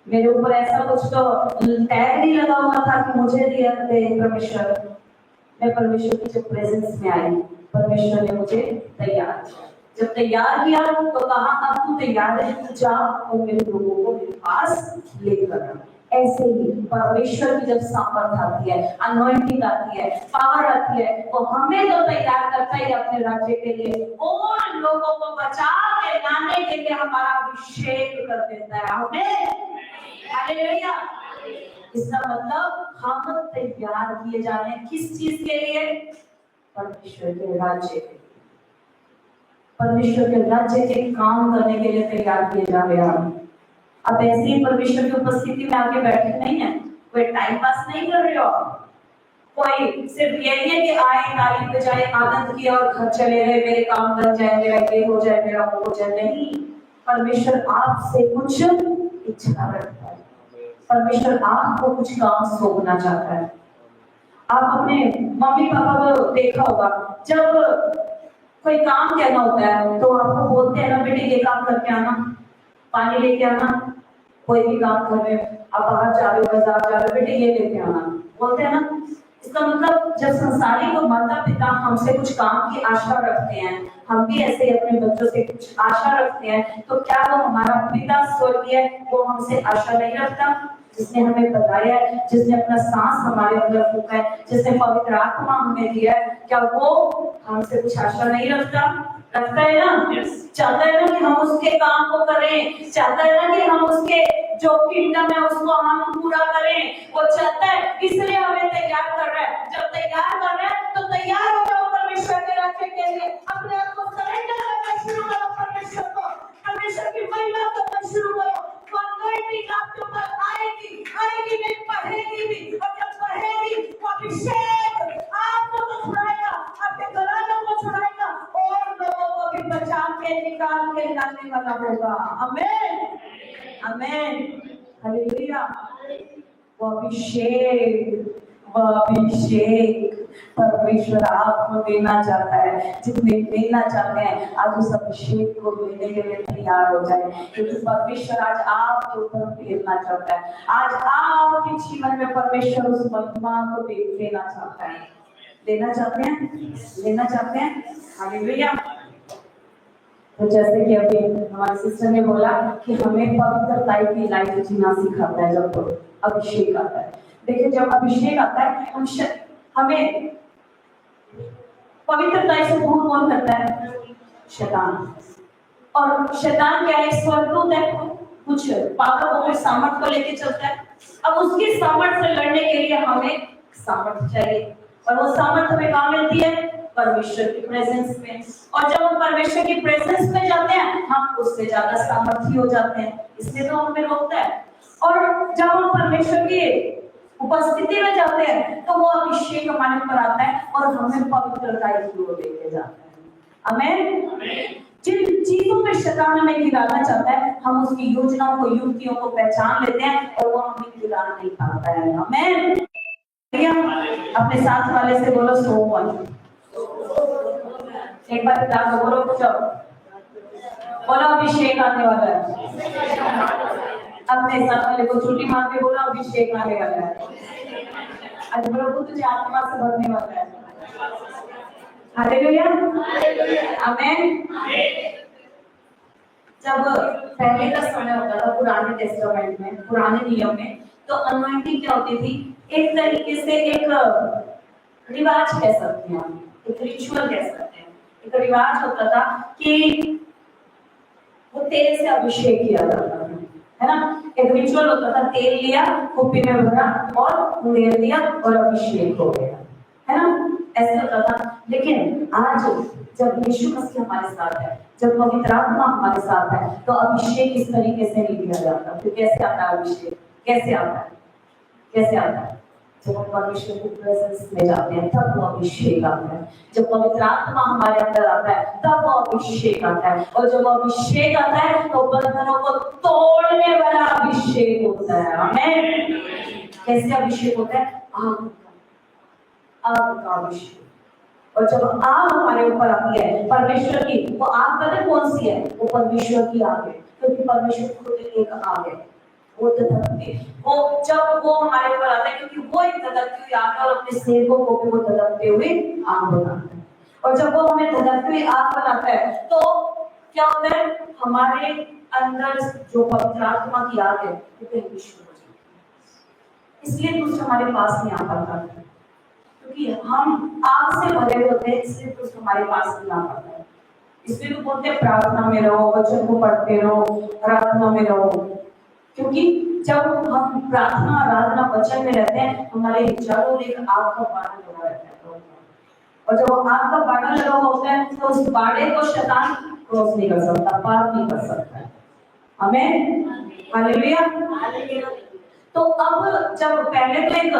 मेरे ऊपर ऐसा कुछ तो टैग नहीं लगा हुआ था कि मुझे दिया दे परमेश्वर। मैं परमेश्वर की जो प्रेजेंस में आई, परमेश्वर ने मुझे तैयार किया। जब तैयार किया तो कहा अब तू तैयार है, तू जा और मेरे लोगों को मेरे पास लेकर आ। ऐसे ही परमेश्वर की जब सामर्थ आती है, अनॉइंटिंग आती है, पावर आती है, वो हमें तो तैयार करता है अपने राज्य के लिए, और लोगों को बचा के लाने के लिए हमारा अभिषेक कर देता है हमें। हालेलुया। इसका मतलब हम तैयार किए जा रहे हैं किस चीज के लिए? परमेश्वर के राज्य के लिए, परमेश्वर के राज्य के काम करने के लिए तैयार किए जा रहे हैं। अब ऐसे ही परमेश्वर की उपस्थिति में आके बैठे नहीं है, कोई टाइम पास नहीं कर रहे हो, कोई सिर्फ यही है कि आए, ताली बजाए, आनंद किया और घर चले गए, मेरे काम बन जाए, मेरा ये हो जाए, मेरा वो हो जाए। नहीं, परमेश्वर आपसे कुछ इच्छा रखता है, परमेश्वर आपको कुछ काम सौंपना चाहता है। आप अपने मम्मी पापा को देखा होगा, जब कोई काम कहना होता है तो आपको बोलते हैं ना, बेटे ये काम करके आना, पानी लेके आना, कोई भी काम कर रहे हो, आप बाहर जा रहे हो, बाजार जा रहे हो, बेटे ये लेके आना, बोलते हैं ना। इसका मतलब जब संसारिक माता पिता हमसे कुछ काम की आशा रखते हैं, हम भी ऐसे अपने बच्चों से कुछ आशा रखते हैं, तो क्या वो हमारा पिता स्वर्गीय वो हमसे आशा नहीं रखता? जिसने हमें बताया है, जिसने अपना सांस हमारे अंदर फूंका है, जिसने पवित्र आत्मा हमें दिया है, क्या वो हमसे कुछ आशा नहीं रखता? रखता है ना। चाहता है ना कि हम उसके काम को करें, चाहता है ना कि हम उसके जो किंगडम है उसको हम पूरा करें। वो चाहता है, इसलिए हमें तैयार कर रहा है। जब तैयार कर रहा है तो तैयार हो जाओ परमेश्वर के राज्य के लिए। अपने आप को सरेंडर करना शुरू करो परमेश्वर को, परमेश्वर की महिमा करना शुरू करो। अनॉइंटिंग आपके ऊपर आएगी, आएगी नहीं, बढ़ेगी भी। और जब बढ़ेगी तो अभिषेक आपको तो छुड़ाएगा, आपके घरानों को छुड़ाएगा और लोगों को भी बचा के निकाल के लाने वाला होगा। आमीन, आमीन, हालेलुया। वो अभिषेक, वो अभिषेक परमेश्वर आपको देना चाहता है। जितने देना चाहते हैं आज उस अभिषेक को लेने के लिए तैयार हो जाए, क्योंकि परमेश्वर आज आपके ऊपर फेरना चाहता है। आज आपके जीवन में परमेश्वर उस महिमा को देना चाहता है। देना चाहते हैं, लेना चाहते हैं। हालेलुया। तो जैसे कि अभी हमारे सिस्टर ने बोला कि हमें पवित्रता की लाइफ जीना सिखाता है जब अभिषेक आता है। देखिए जब अभिषेक आता है हमें पवित्रता से दूर कौन करता है? शैतान। और शैतान क्या है? स्वर्गदूत है, कुछ पावर को, कुछ सामर्थ को लेके चलता है। अब उसकी सामर्थ से लड़ने के लिए हमें सामर्थ चाहिए, और वो सामर्थ हमें कहाँ मिलती है? परमेश्वर की प्रेजेंस में। और जब हम परमेश्वर की प्रेजेंस में जाते हैं हम उससे ज्यादा सामर्थी हो जाते हैं, इसलिए तो हमें रोकता है। और जब हम परमेश्वर की उपस्थिति में जाते हैं तो वो अभिषेक हमारे ऊपर आता है और हमें पवित्रता की ओर लेके जाता है। आमीन। जिन चीजों में शैतान हमें गिराना चाहता है हम उसकी योजनाओं को, युक्तियों को पहचान लेते हैं और वो हमें गिरा नहीं पाता है। आमीन। अपने साथ वाले से बोलो सो वन। एक बार बोलो, बोलो अभिषेक आने वाला है। अपने साथ वाले को छुट्टी मार के बोलो अभिषेक आने वाला है। आज प्रभु तुझे आत्मा से भरने वाला है। हालेलुया, आमीन। जब पहले का समय होता था पुराने टेस्टामेंट में, पुराने नियम में, तो अनॉइंटिंग क्या होती थी? एक तरीके से एक रिवाज कह सकते हैं, एक रिचुअल कह सकते हैं। एक रिवाज होता था कि वो तेल से अभिषेक किया जाता था, है ना। एक रिचुअल होता था, तेल लिया, कुप्पी में भरा और उड़ेल दिया और अभिषेक हो गया, है ना। ऐसा होता था। लेकिन आज जब यीशु मसीह हमारे साथ है, जब पवित्र आत्मा हमारे साथ है, तो अभिषेक इस तरीके से नहीं दिया जाता। तो कैसे आता है अभिषेक? कैसे आता है? कैसे आता है? जब हम परमेश्वर की प्रेजेंस में जाते हैं तब वो अभिषेक आता है। जब पवित्र आत्मा हमारे अंदर आता है तब वो अभिषेक आता है। और जब अभिषेक आता है तो बंधनों को तोड़ने वाला अभिषेक होता है। आमीन। कैसे अभिषेक होता है? आग का अभिषेक। और जब आग हमारे ऊपर आती है परमेश्वर की, वो आग पता कौन सी है? वो परमेश्वर की आग है, क्योंकि परमेश्वर खुद एक आग है। वो जब वो हमारे ऊपर आता है, क्योंकि वो एक धधकती हुई आग है और अपने सेवकों को भी वो धधकते हुए आग बनाता है। और जब वो हमें धधकती हुई आग बनाता है तो क्या होता है? हमारे अंदर जो पवित्र आत्मा की आग है वो विश्व हो जाती है। इसलिए दूसरा हमारे पास नहीं आ पाता, क्योंकि हम आग से भरे होते हैं, इसलिए कुछ हमारे पास नहीं आ पाता है। इसलिए तो बोलते हैं प्रार्थना में रहो, वचन को पढ़ते रहो, प्रार्थना में रहो। क्योंकि जब हम प्रार्थना, आराधना, वचन में रहते हैं हमारे चारों एक आग का बाड़ा लगा रहता है। और जब आग का बाड़ा लगा हुआ होता है तो उस बाड़े को शैतान क्रॉस नहीं कर सकता, पार नहीं कर सकता है। आमीन, हालेलुया। तो अब जब पहले तो एक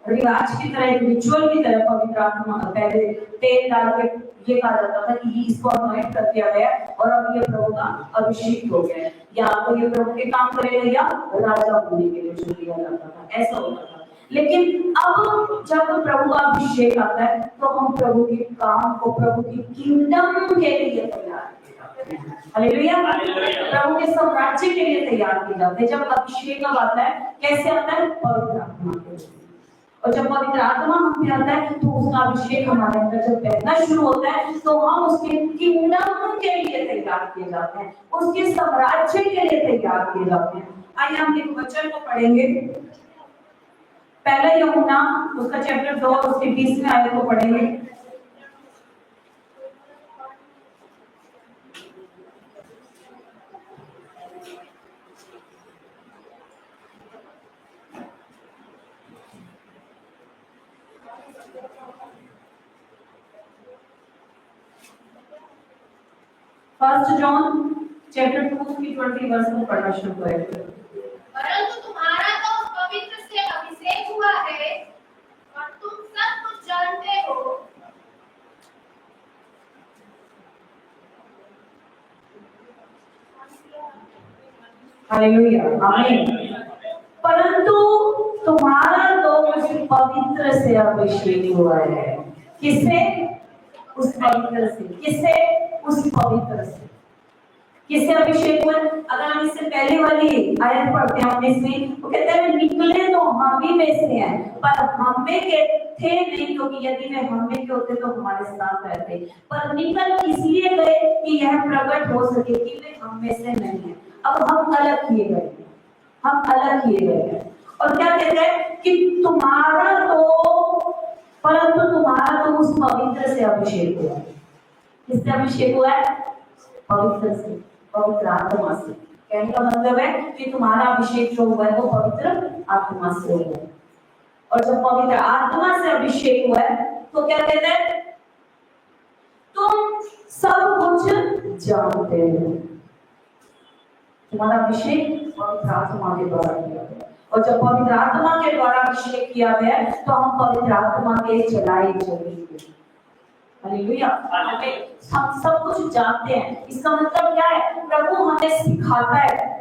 रिवाज की तरह, एक रिचुअल की तरह पवित्र आत्मा पहले तेल डाल के ये कहा जाता था कि इसको अनॉइंट कर दिया गया और अब ये प्रभु का अभिषेक हो गया, या तो ये प्रभु के काम करेगा या राजा होने के लिए चुन लिया जाता था, ऐसा होता था। लेकिन अब जब प्रभु का अभिषेक आता है तो हम प्रभु के काम को, प्रभु की किंगडम के लिए तैयार, हालेलुया, प्रभु के साम्राज्य के लिए तैयार किए जाते हैं। जब अभिषेक आता है, कैसे आता है? पवित्र आत्मा के लिए। और जब पवित्र आत्मा हम पे आता है तो उसका अभिषेक हमारे अंदर जब बहना शुरू होता है तो हम उसके किंगडम के लिए तैयार किए जाते हैं, उसके साम्राज्य के लिए तैयार किए जाते हैं। आइए हम एक वचन को पढ़ेंगे। पहला यूहन्ना उसका चैप्टर 2 उसके 20वें आयत को पढ़ेंगे। फर्स्ट जॉन चैप्टर 2 की 20 वर्ष को पढ़ना शुरू करेंगे।
परंतु तुम्हारा तो उस पवित्र से अभिषेक हुआ है और तुम सब कुछ जानते हो।
हालेलुया, आमीन। परंतु तुम्हारा तो उस पवित्र से अभिषेक हुआ है। किससे? उस पवित्र से। किससे? उस पवित्र से। किससे अभिषेक हुआ? अगर हम इससे पहले वाली आयत पढ़ते हैं 19 में, वो कहते हैं निकले तो हम ही में से हैं, पर हम में के थे नहीं, क्योंकि यदि वे हम में के होते तो हमारे साथ रहते। पर निकल इसलिए गए कि यह प्रकट हो सके कि वे हम में से नहीं है। अब हम अलग किए गए, हम अलग किए गए हैं। और क्या कहते हैं कि तुम्हारा तो, परंतु तुम्हारा तो उस पवित्र से अभिषेक हुआ। किससे अभिषेक हुआ है? पवित्र से, पवित्र आत्मा से। कहने का मतलब है कि तुम्हारा अभिषेक जो हुआ है वो पवित्र आत्मा से हुआ है। और जब पवित्र आत्मा से अभिषेक हुआ है तो क्या कहते हैं? तुम सब कुछ जानते हो। तुम्हारा अभिषेक पवित्र आत्मा के द्वारा किया गया। और जब पवित्र आत्मा के द्वारा अभिषेक किया गया तो हम पवित्र आत्मा के चलाए चलेंगे। हालेलुया। हम सब कुछ जानते हैं। इसका मतलब क्या है? प्रभु हमें सिखाता है।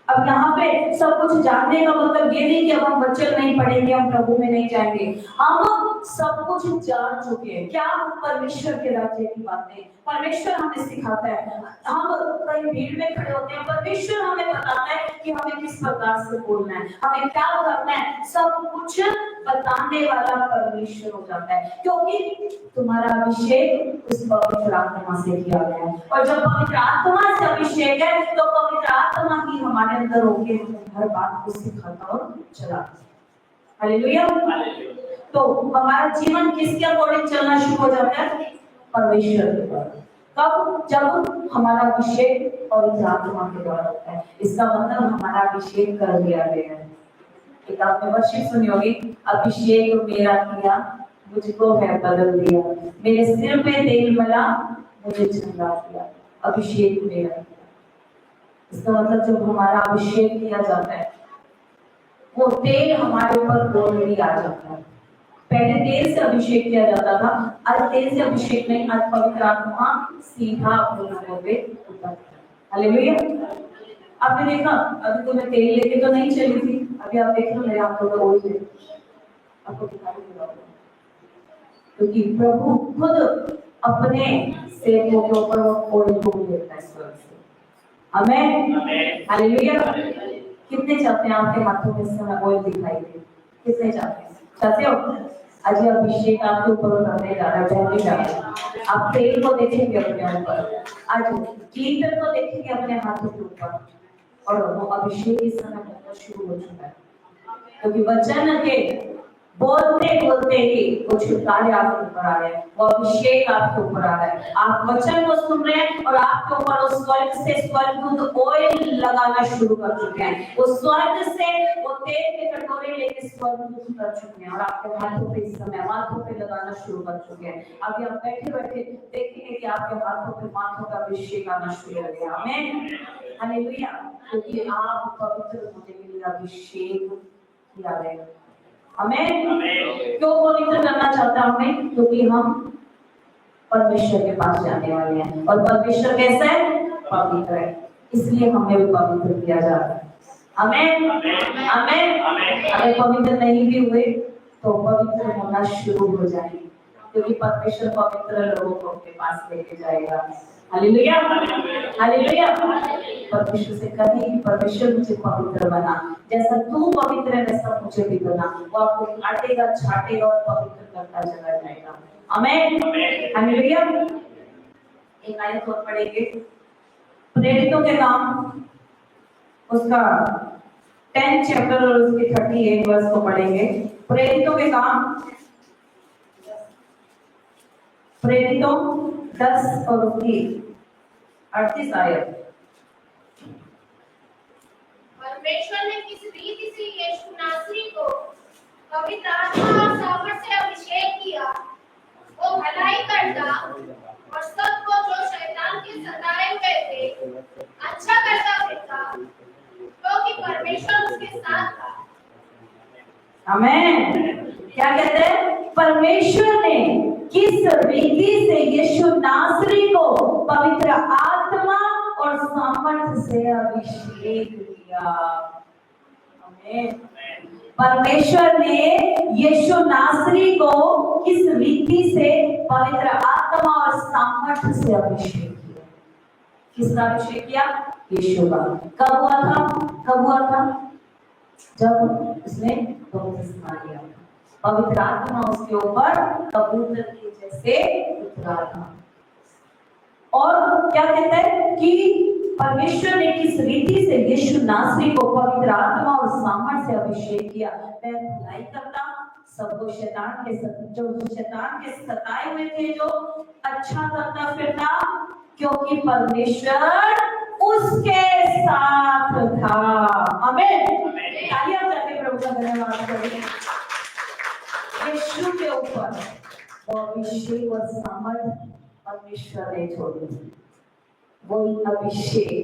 अब यहाँ पे सब कुछ जानने का मतलब ये नहीं कि अब हम वचन नहीं पढ़ेंगे, हम प्रभु में नहीं जाएंगे। हम सब कुछ जान चुके हैं। क्या? परमेश्वर के राज्य की बातें परमेश्वर हमें सिखाता है। हम कहीं भीड़ में खड़े होते हैं, परमेश्वर हमें बताता है कि हमें किस प्रकार से बोलना है, हमें क्या करना है। सब कुछ बताने वाला परमेश्वर हो जाता है, क्योंकि तुम्हारा अभिषेक उस पवित्र आत्मा से किया गया है। और जब पवित्र आत्मा से अभिषेक है तो पवित्र आत्मा ही हमारे अंदर होके हर बात को सिखाता और चलाता है। हालेलुया। तो हमारा जीवन किसके अकॉर्डिंग चलना शुरू हो जाता है? परमेश्वर के द्वारा। कब? जब हमारा अभिषेक पवित्र आत्मा के द्वारा होता है। इसका मतलब हमारा अभिषेक कर दिया गया है। एक आपने वर्षिप सुनी होगी, अभिषेक मेरा किया मुझको है बदल दिया, मेरे सिर पे तेल मला मुझे चंगा किया। अभिषेक मेरा किया, इसका मतलब जब हमारा अभिषेक किया जाता है वो तेल हमारे ऊपर ऑलरेडी आ जाता है। पहले तेल से अभिषेक किया जाता था, आज तेल से अभिषेक नहीं, आज पवित्र आत्मा सीधा अपने लोगों पे उतरता है। हालेलुया। आपने देखा, अभी तो मैं तेल लेके तो नहीं चली थी, अभी आप देख लो मेरे हाथों में ऑयल है, आपको दिखाई दे रहा होगा, क्योंकि प्रभु खुद अपने सेवकों के ऊपर ऑयल को देता है स्वर्ग से। आमीन, हालेलुया। कितने चाहते हैं आपके हाथों में इस समय ऑयल दिखाई दे? कितने चाहते हैं? चाहते हो? आज अभिषेक आपके ऊपर उतरने जा रहा है, चढ़ने जा रहा है। आप तेल को देखेंगे अपने ऊपर, आज कीर्तन को देखेंगे अपने हाथों के ऊपर, और वो अभिषेक इस समय होना शुरू हो चुका है, क्योंकि वचन के बोलते बोलते ही वो छुटकारे आपके ऊपर आ रहे हैं, वो अभिषेक आपके ऊपर आ रहा है। आप वचन को सुन रहे हैं और आपके ऊपर उस स्वर्ग से स्वर्गदूत ऑयल लगाना शुरू कर चुके हैं। वो स्वर्ग से वो तेल के कटोरे लेके स्वर्गदूत उतर चुके हैं और आपके हाथों पे इस समय माथों पे लगाना शुरू कर चुके हैं। अभी आप बैठे बैठे देखेंगे कि आपके हाथों पे माथों का अभिषेक आना शुरू हो गया। आमीन, हालेलुया। क्योंकि आप पवित्र होने के लिए अभिषेक किया गया। हमें क्यों पवित्र करना चाहता है? हमें क्योंकि हम परमेश्वर के पास जाने वाले हैं, और परमेश्वर कैसा है? पवित्र है, इसलिए हमें भी पवित्र किया जा रहा है। हमें अगर पवित्र नहीं भी हुए तो पवित्र होना शुरू हो जाएंगे, क्योंकि परमेश्वर पवित्र लोगों को अपने पास लेके जाएगा। Hallelujah, hallelujah. परमेश्वर से कहे कि परमेश्वर मुझे पवित्र बना, जैसा तू पवित्र है वैसा मुझे भी बना। वो आपको काटेगा, छाटेगा और पवित्र करता चला जाएगा। आमीन, हालेलुया। एक आयत और पढ़ेंगे, प्रेरितों के काम उसका 10 चैप्टर और उसके 38 वर्ष को पढ़ेंगे। प्रेरितों के काम, प्रेरितों 10 और उसकी 38 आयत।
परमेश्वर ने किस रीति से यीशु नासरी को पवित्र आत्मा और सामर्थ से अभिषेक किया, वो भलाई करता और सबको जो शैतान के सताए हुए थे अच्छा करता फिरता, क्योंकि परमेश्वर उसके साथ था।
आमेन। क्या कहते हैं? परमेश्वर ने किस रीति से यीशु नासरी को पवित्र आत्मा और सामर्थ से अभिषेक किया। आमेन। परमेश्वर ने यीशु नासरी को किस रीति से पवित्र आत्मा और सामर्थ से अभिषेक किया? किसका अभिषेक किया? यीशु का। कब हुआ था? कब हुआ था? जब उसने बपतिस्मा लिया, पवित्र आत्मा उसके ऊपर कबूतर के जैसे उतरा था। और क्या कहते हैं कि परमेश्वर ने किस रीति से यीशु नासरी को पवित्र आत्मा और सामर्थ से अभिषेक किया। मैं भलाई करता, सबको शैतान के सताए हुए थे जो अच्छा करता फिरता, क्योंकि परमेश्वर उसके साथ था। आमीन। आइए हम जाके प्रभु का धन्यवाद करें। यीशु के ऊपर वो अभिषेक और सामर्थ परमेश्वर ने छोड़ी। वही अभिषेक,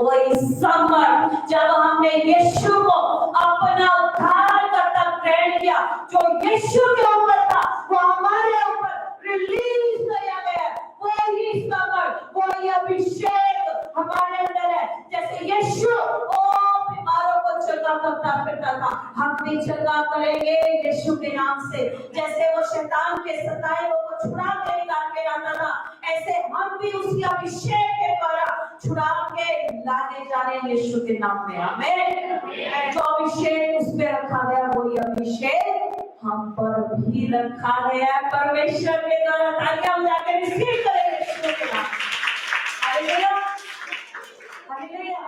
वही सामर्थ, जब हमने यीशु को अपना उद्धारकर्ता ग्रहण किया, जो यीशु के ऊपर था वो हमारे ऊपर रिलीज किया गया। वही सामर्थ, वही अभिषेक हमारे अंदर है। जैसे यीशु बीमारों को चंगा करता फिरता था, हम भी चंगा करेंगे यीशु के नाम से। जैसे वो शैतान के सताए को छुड़ा के निकाल के लाता था, ऐसे हम भी उसकी अभिषेक के द्वारा छुड़ा के लाने जा रहे हैं यीशु के नाम में। आमीन। जो अभिषेक उस पे रखा गया वही अभिषेक हम पर भी रखा गया परमेश्वर के द्वारा, ताकि हम जाकर रिसीव करें यीशु के नाम। Hallelujah, hallelujah.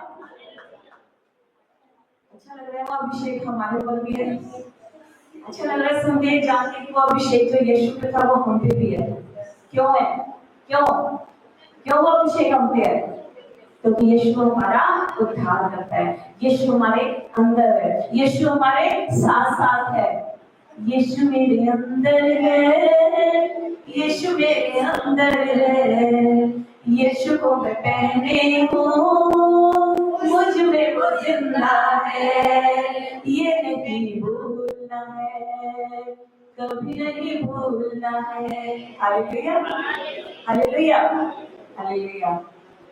अच्छा लग रहा है वो अभिषेक हमारे पर भी है। अच्छा लग रहा है सुन के जान के वो अभिषेक जो यीशु पे था वो हम पे भी है। क्यों है? क्यों क्यों वो अभिषेक हम पे है? क्योंकि यीशु हमारा उद्धार करता है, यीशु हमारे अंदर है, यीशु हमारे साथ साथ है। यीशु मेरे अंदर है, यीशु मेरे अंदर है, यीशु को मैं पहने हूँ, मुझ में वो जिंदा है, ये नहीं भूलना है, कभी नहीं भूलना है। Hallelujah, hallelujah, hallelujah.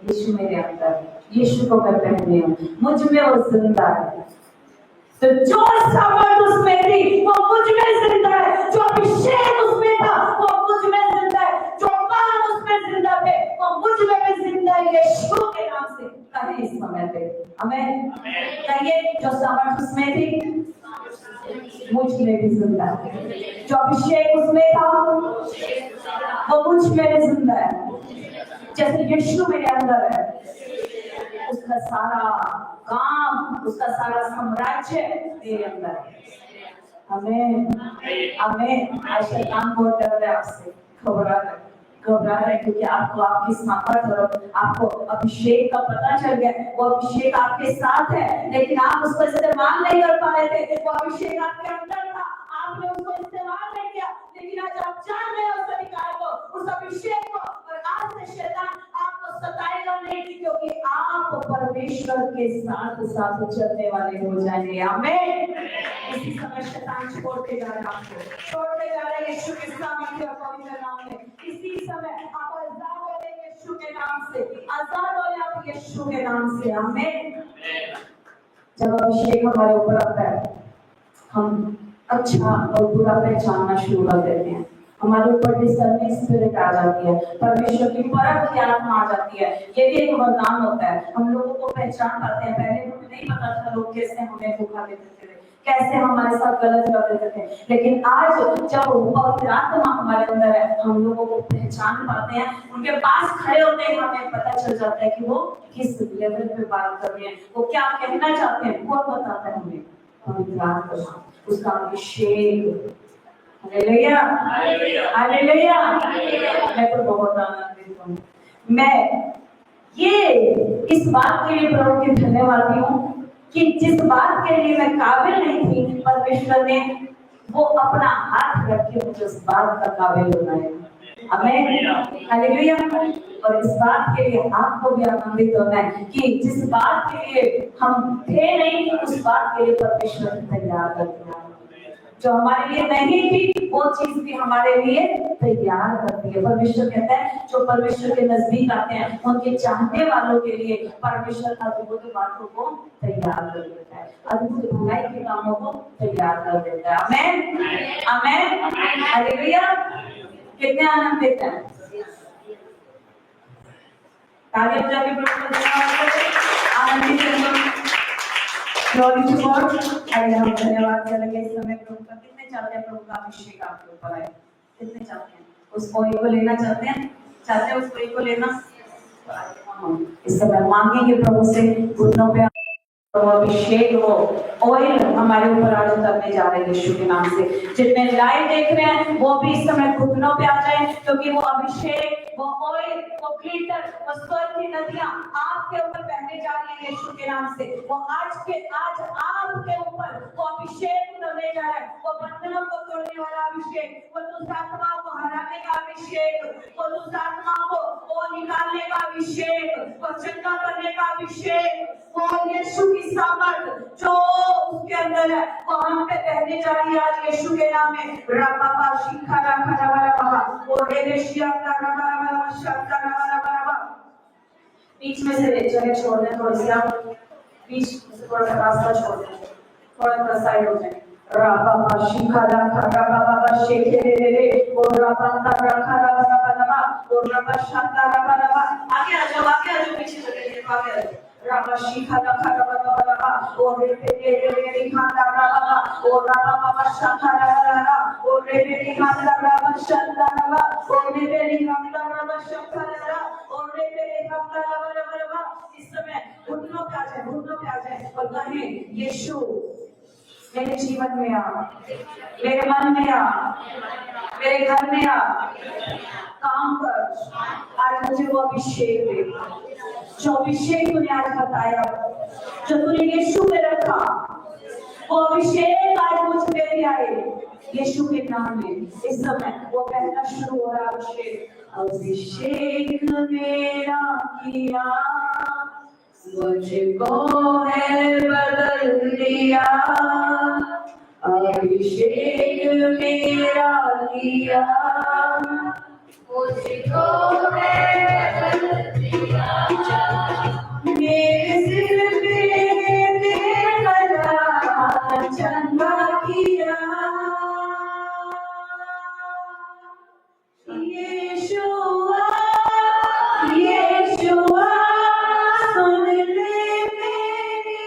यीशु मेरे अंदर, यीशु को मैं पहने हूँ, मुझ में वो जिंदा है। तो जो सामर्थ उसमें थी वो मुझ में जिंदा है, जो अभिषेक उसमें था वो मुझ में जिंदा है, जो काम उसमें जिंदा थे वो मुझ में भी जिंदा है। यीशु के नाम से कहें इस समय पे आमीन। कहिए जो सामर्थ उसमें थी मुझ में भी जिंदा है, जो अभिषेक उसमें था वो मुझ में भी जिंदा है। जैसे यीशु मेरे अंदर है, उसका सारा काम, उसका सारा साम्राज्य मेरे अंदर है। आमीन, आमीन। आज शैतान बहुत डर रहा है आपसे, घबरा रहा है, क्योंकि आपको आपकी सामर्थ और आपको अभिषेक का पता चल गया। वो अभिषेक आपके साथ है, लेकिन आप उसको इस्तेमाल नहीं कर पा रहे थे। वो अभिषेक आपके अंदर था, आपने उसको इस्तेमाल नहीं किया, लेकिन आज आप जान रहे हो उसको निकाल दो उस अभिषेक को, और आज से शैतान आपको सताएगा नहीं, क्योंकि आप परमेश्वर के साथ साथ चलने वाले हो जाएंगे। आमीन। इसी समय शैतान छोड़ते जा रहे हैं, आपको छोड़ते जा रहे हैं यीशु के सामर्थ्य और पवित्र नाम में। इसी समय आप आजाद हो रहे यीशु के नाम से, आजाद हो रहे आप यीशु के नाम से। आमीन। जब अभिषेक हमारे ऊपर आता है, हम अच्छा और बुरा पहचानना शुरू कर देते हैं। हमारे ऊपर डिसर्निंग स्पिरिट आ जाती है, परमेश्वर की परख की आत्मा आ जाती है। ये भी एक वरदान होता है, हम लोगों को पहचान पाते हैं। पहले नहीं पता था लोग कैसे हमें धोखा देते थे, कैसे हमारे साथ गलत कर देते थे। लेकिन आज जब पवित्र आत्मा हमारे अंदर है, हम लोगों को पहचान पाते हैं, उनके पास खड़े होते ही हमें पता चल जाता है कि वो किस लेवल पे बात कर रहे हैं, वो क्या कहना चाहते हैं, वो बताता है हमें पवित्र आत्मा, उसका अभिषेक। Hallelujah, hallelujah. मैं तो बहुत आनंदित हूँ। मैं ये इस बात के लिए प्रभु की धन्यवादी हूँ कि जिस बात के लिए मैं काबिल नहीं थी, परमेश्वर ने वो अपना हाथ रख के मुझे उस बात का काबिल बनाया। आमीन, हालेलुया। और इस बात के लिए आपको भी आनंदित होना है कि जिस बात के लिए हम थे नहीं, उस बात के लिए परमेश्वर ने तैयार कर दिया। जो हमारे लिए नहीं थी, वो चीज भी हमारे लिए तैयार करती है। परमेश्वर कहता है जो परमेश्वर के नजदीक आते हैं, उनके चाहने वालों के लिए परमेश्वर अद्भुत बातों को तैयार कर देता है, अद्भुत भलाई के कामों को तैयार कर देता है। आमीन, आमीन, हालेलुया। कितने आनंदित हैं? ताली बजा के प्रभु को धन्यवाद करें। आनंदित हैं। Glory to God. आइए हम धन्यवाद करेंगे इस समय प्रभु का। कितने चाहते हैं प्रभु का अभिषेक आपके ऊपर आए? कितने चाहते हैं? उस ऑयल को लेना चाहते हैं? चाहते हैं उस ऑयल को लेना? इस समय मांगेंगे प्रभु से, घुटनों पे अभिषेक, वो ऑयल हमारे ऊपर आज उतरने जा रहे हैं यीशु के नाम से। जितने लाइव देख रहे हैं वो भी इस समय घुटनों पे आ जाए, क्योंकि वो अभिषेक, वो ऑयल, वो ग्लिटर, वो स्वर्ग की नदियां आपके ऊपर बहने जा रही है यीशु के नाम से। वो आज आपके ऊपर वो अभिषेक उतरने जा रहा है, वो बंधनों को तोड़ने वाला अभिषेक, वो दुष्टात्मा को हराने का अभिषेक, वो दुष्टात्मा को वो निकालने का अभिषेक, वो चंगा करने का अभिषेक, वो यीशु की सामर्थ जो उसके अंदर है वो हम पे बहने जा रही है आज यीशु के नाम में। रबाबा शिखा रखा रबाबा और रेशिया रबाबा शब्द रबाबा। बीच में से जगह छोड़ दें, थोड़ी सी आप बीच से थोड़ा सा रास्ता छोड़ दें, थोड़ा सा साइड हो जाए। रबाबा शिखा रखा रबाबा शेखे रे और रबाबा रखा रबाबा और रबाबा शब्द रबाबा। आगे आ जाओ, आगे आ जाओ, पीछे चले जाओ, आगे आ जाओ। Rabashika la karababa or rebeli handa rababa or rababa shakara rara or rebeli handa rabashanda raba or rebeli handa rabashakara rara or rebeli handa rababa। इस समय घुटनों पे आ जाए, घुटनों पे आ जाए और कहें यीशु मेरे जीवन में आ, मेरे मन में आ, मेरे घर में आ, काम कर। आज मुझे वो अभिषेक दे जो अभिषेक तूने आज बताया, जो तूने यीशु में रखा, वो अभिषेक आज मुझ पे भी आए यीशु के नाम में। इस समय वो कहना शुरू हो रहा, अभिषेक मेरा किया, मुझको है बदल दिया, अभिषेक मेरा किया, मुझको है बदल दिया, मेरे सिर पे तेरा चंगा किया, यीशुआ यीशुआ सुन ले मेरी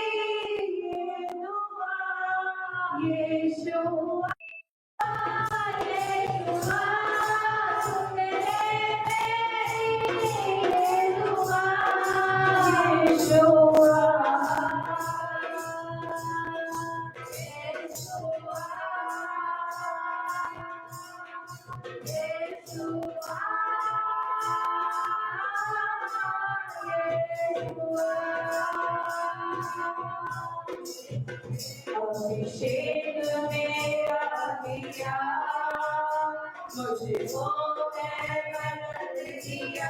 ये दुआ, यीशुआ यीशुआ सुन ले मेरी ये दुआ, यीशुआ अभिषेक मेरा किया, मुझको है बदल दिया,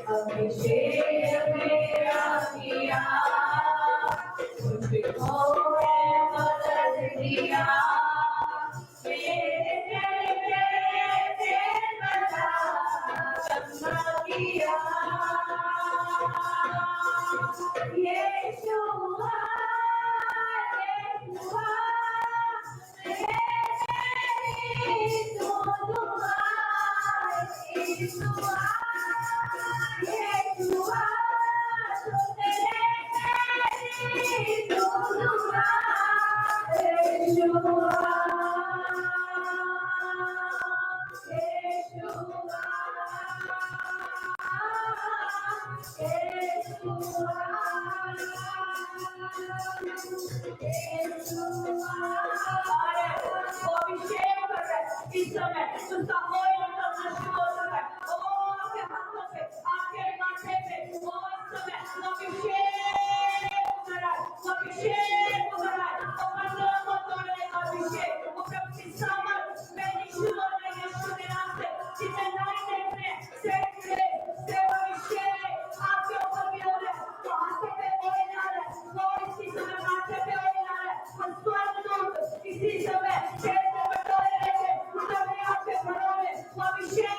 अभिषेक मेरा किया, मुझको है बदल दिया, समय उसका ऑयल उतरना शुरू हो चुका है। ओ आपके हाथों पे, आपके माथे पे ओ इस समय अभिषेक उतर रहा है, अभिषेक उतर रहा है, बंधनों को तोड़ने का अभिषेक, वो प्रभु की सामर्थ में यीशु के नाम से जितने लाइन देख रहे हैं, से अभिषेक आपके ऊपर भी हो रहा है, तो हाथों पे ऑयल आ रहा है, वो इसी समय माथे पे ऑयल आ रहा है, और स्वर्गदूत इसी समय शेर को बटोरे लेके उतरने आपके घरों में वो अभिषेक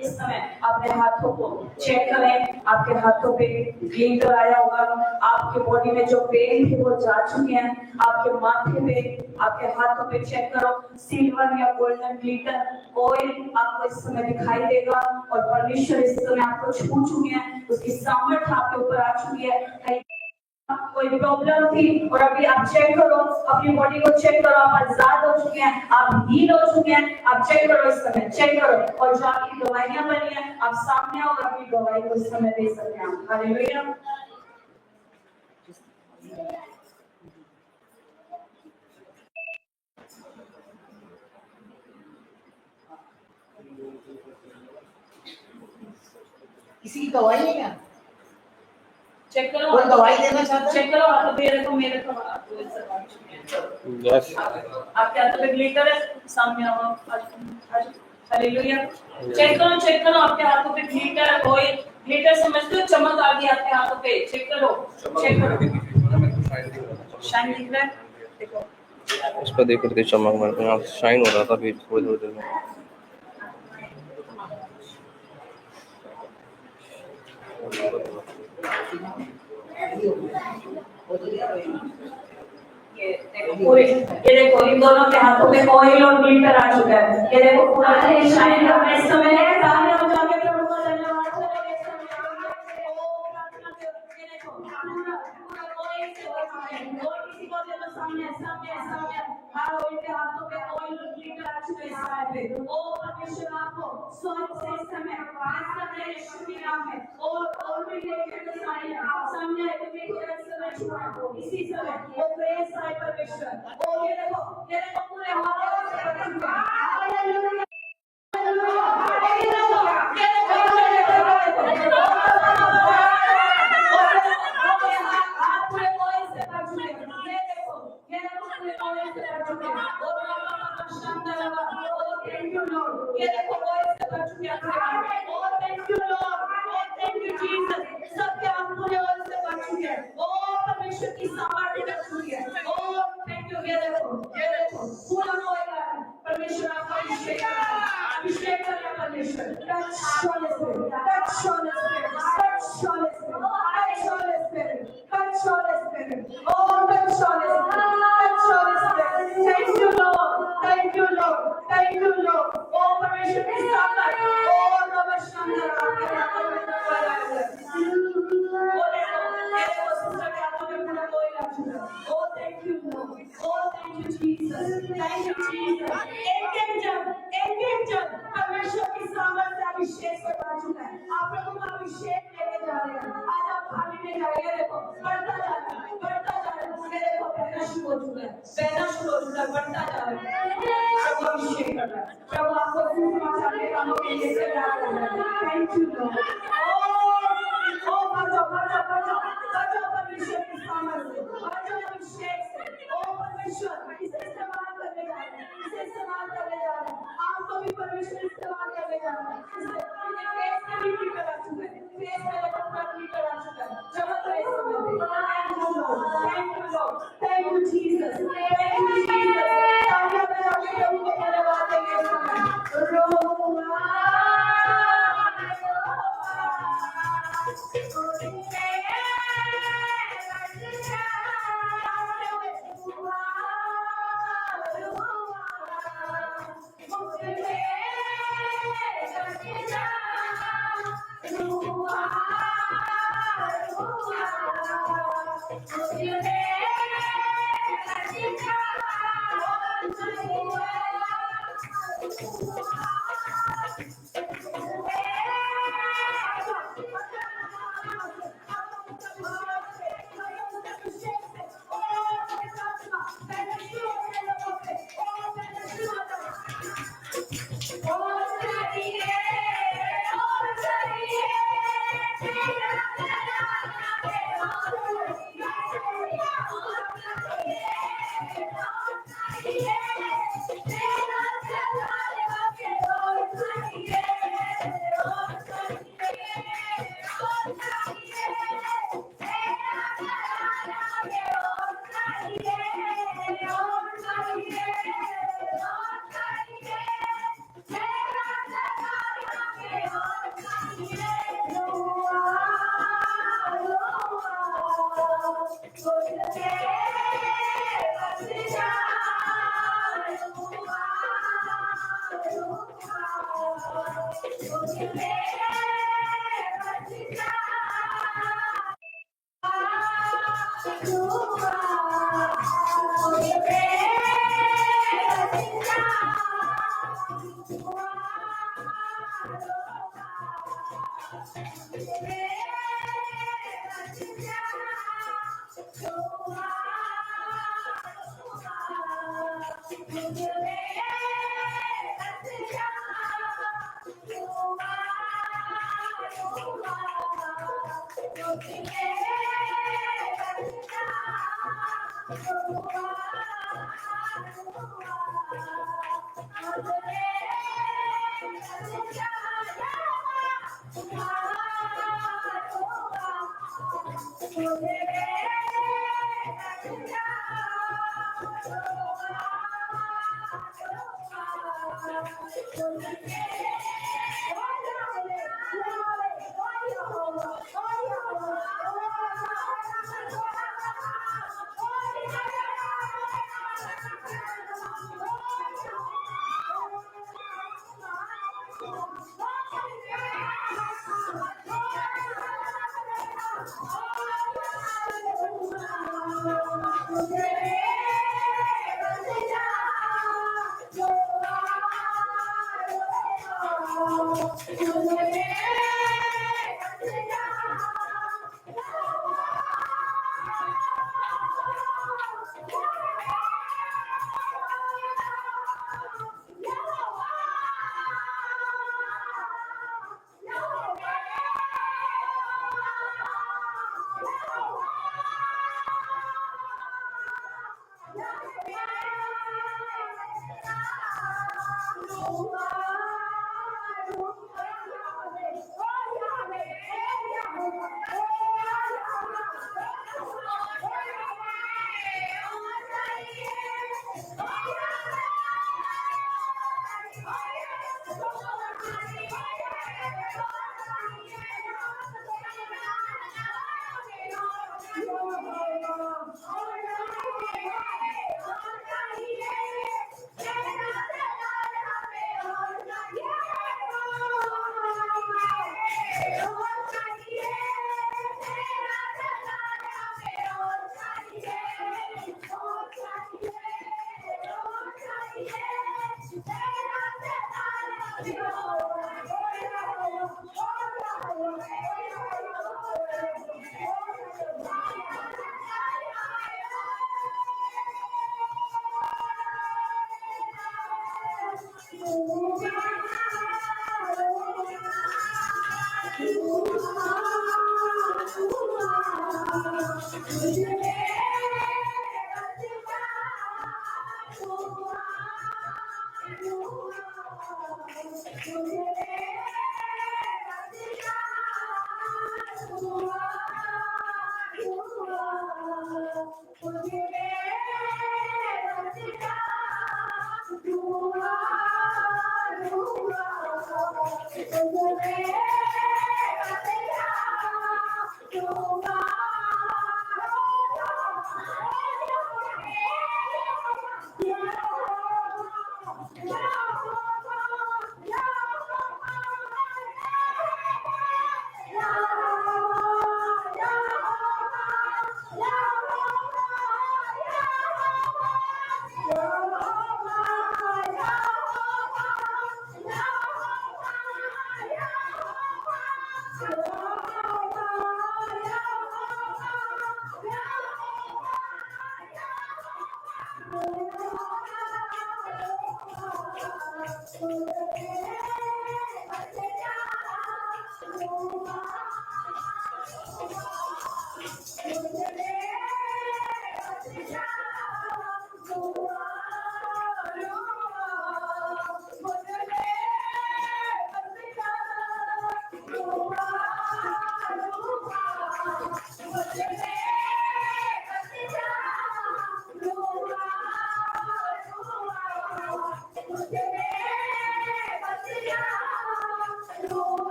इस समय अपने हाथों को चेक करें, आपके हाथों पे ग्लिटर आया होगा, आपके बॉडी में जो पेन थे वो जा चुके हैं, आपके माथे पे, आपके हाथों पे चेक करो, सिल्वर या गोल्डन ग्लिटर ऑयल आपको इस समय दिखाई देगा और परमेश्वर इस समय आपको छू चुके हैं, उसकी सामर्थ्य आपके ऊपर आ चुकी है। कोई प्रॉब्लम थी और अभी आप चेक करो, अपनी बॉडी को चेक करो, आप आजाद हो चुके हैं, आप हील हो चुके हैं, आप चेक करो, इस समय चेक करो, और जो आपकी दवाइयां बनी है आप सामने आओ और अपनी दवाई को इस समय दे सकते हैं। हालेलुया।
किसी की दवाई है क्या?
चेक करो,
कोई दवाई देना चाहता है?
चेक करो, आप मेरे को
यस
आपके हाथ पे ग्लिटर है, सामने आओ। हालेलुया। चेक करो, आपके हाथों पे ग्लिटर है, कोई ग्लिटर समझते हो, चमक आ गई आपके हाथों पे, चेक करो, शाइन दिख रहा है, देखो
इस पर देख करके चमक मेरे को यहाँ शाइन हो रहा था अभी थोड़ी थोड़ी देर में।
ये देखो इन दोनों के हाथों में ऑयल और ग्लिटर आ चुका है, ये देखो पूरा शाइन कर रहा है। इस समय सामने हो जाके प्रभु का धन्यवाद करेंगे। इस समय प्रार्थना करो, ये देखो पूरा ऑयल से भरा है, और किसी को दे दो, सामने हाँ, इनके हाथों में ऑयल और ग्लिटर आ चुका है इस समय पे। ओ परमेश्वर आपको स्वर्ग से इस समय आवाज कर रहे हैं यीशु के नाम में, और भी लेकर सामने आए तो मेरे समय छुआ इसी समय वो प्रेस आए परमेश्वर। ओ ये देखो पूरे हाथ से hallelujah.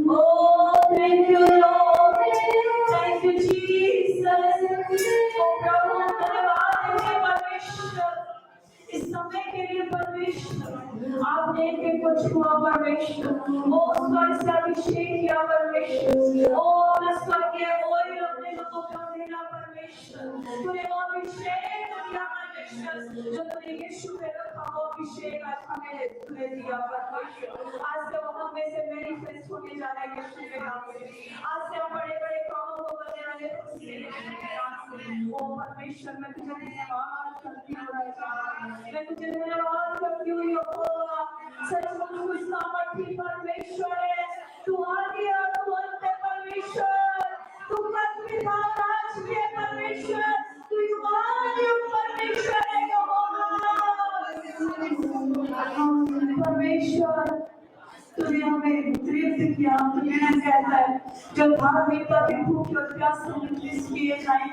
Oh, thank you, Lord. Thank you, Jesus. Oh, प्रभु धन्यवाद है परमेश्वर इस समय के लिए परमेश्वर आपने एक को छुआ परमेश्वर ओ स्वर्ग से अभिषेक किया परमेश्वर ओ स्वर्गीय ओइल अपने लोगों को देना परमेश्वर तूने वो अभिषेक दिया परमेश्वर जो तूने यीशु पे रखा वो अभिषेक आज हमें तूने दिया परमेश्वर आज से वो हम में से मैनिफेस्ट होने जा रहा है यीशु के नाम से आज से हम बड़े बड़े कामों को करने वाले ओ परमेश्वर मैं तुझे धन्यवाद करती हूँ मैं तुझे धन्यवाद करती हूँ यहोवा सचमुच तू सामर्थी परमेश्वर है तू आदि और तू अंत है परमेश्वर तू पिता राज भी है परमेश्वर तू युगान युग परमेश्वर है यहोवा परमेश्वर तूने हमें तृप्त किया तूने कहता है जो धार्मिकता की भूख और प्यास से निर्दिष्ट किए जाएं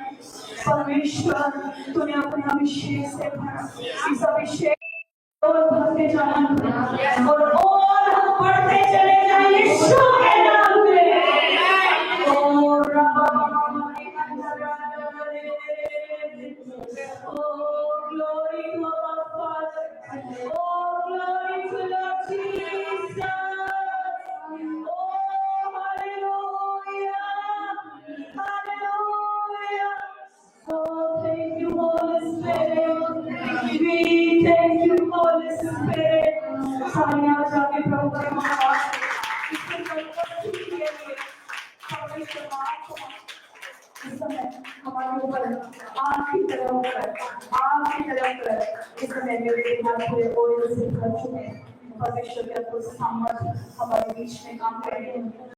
परमेश्वर तूने अपने अभिषेक से भरा इस अभिषेक और भरते जाना और हम बढ़ते चले जाएं यीशु के नाम में और glory to our Father oh glory to Lord Jesus oh hallelujah hallelujah oh thank you Holy Spirit we thank you Holy Spirit सारे आज आके प्रभु के महान इसके उपस्थिति के लिए परमेश्वर आपको इस समय हमारे ऊपर आपकी तरफ इस समय मेरे हाथ पूरे ओइल से भर चुके हैं परमेश्वर के अद्भुत सामर्थ हमारे बीच में काम कर रहे हैं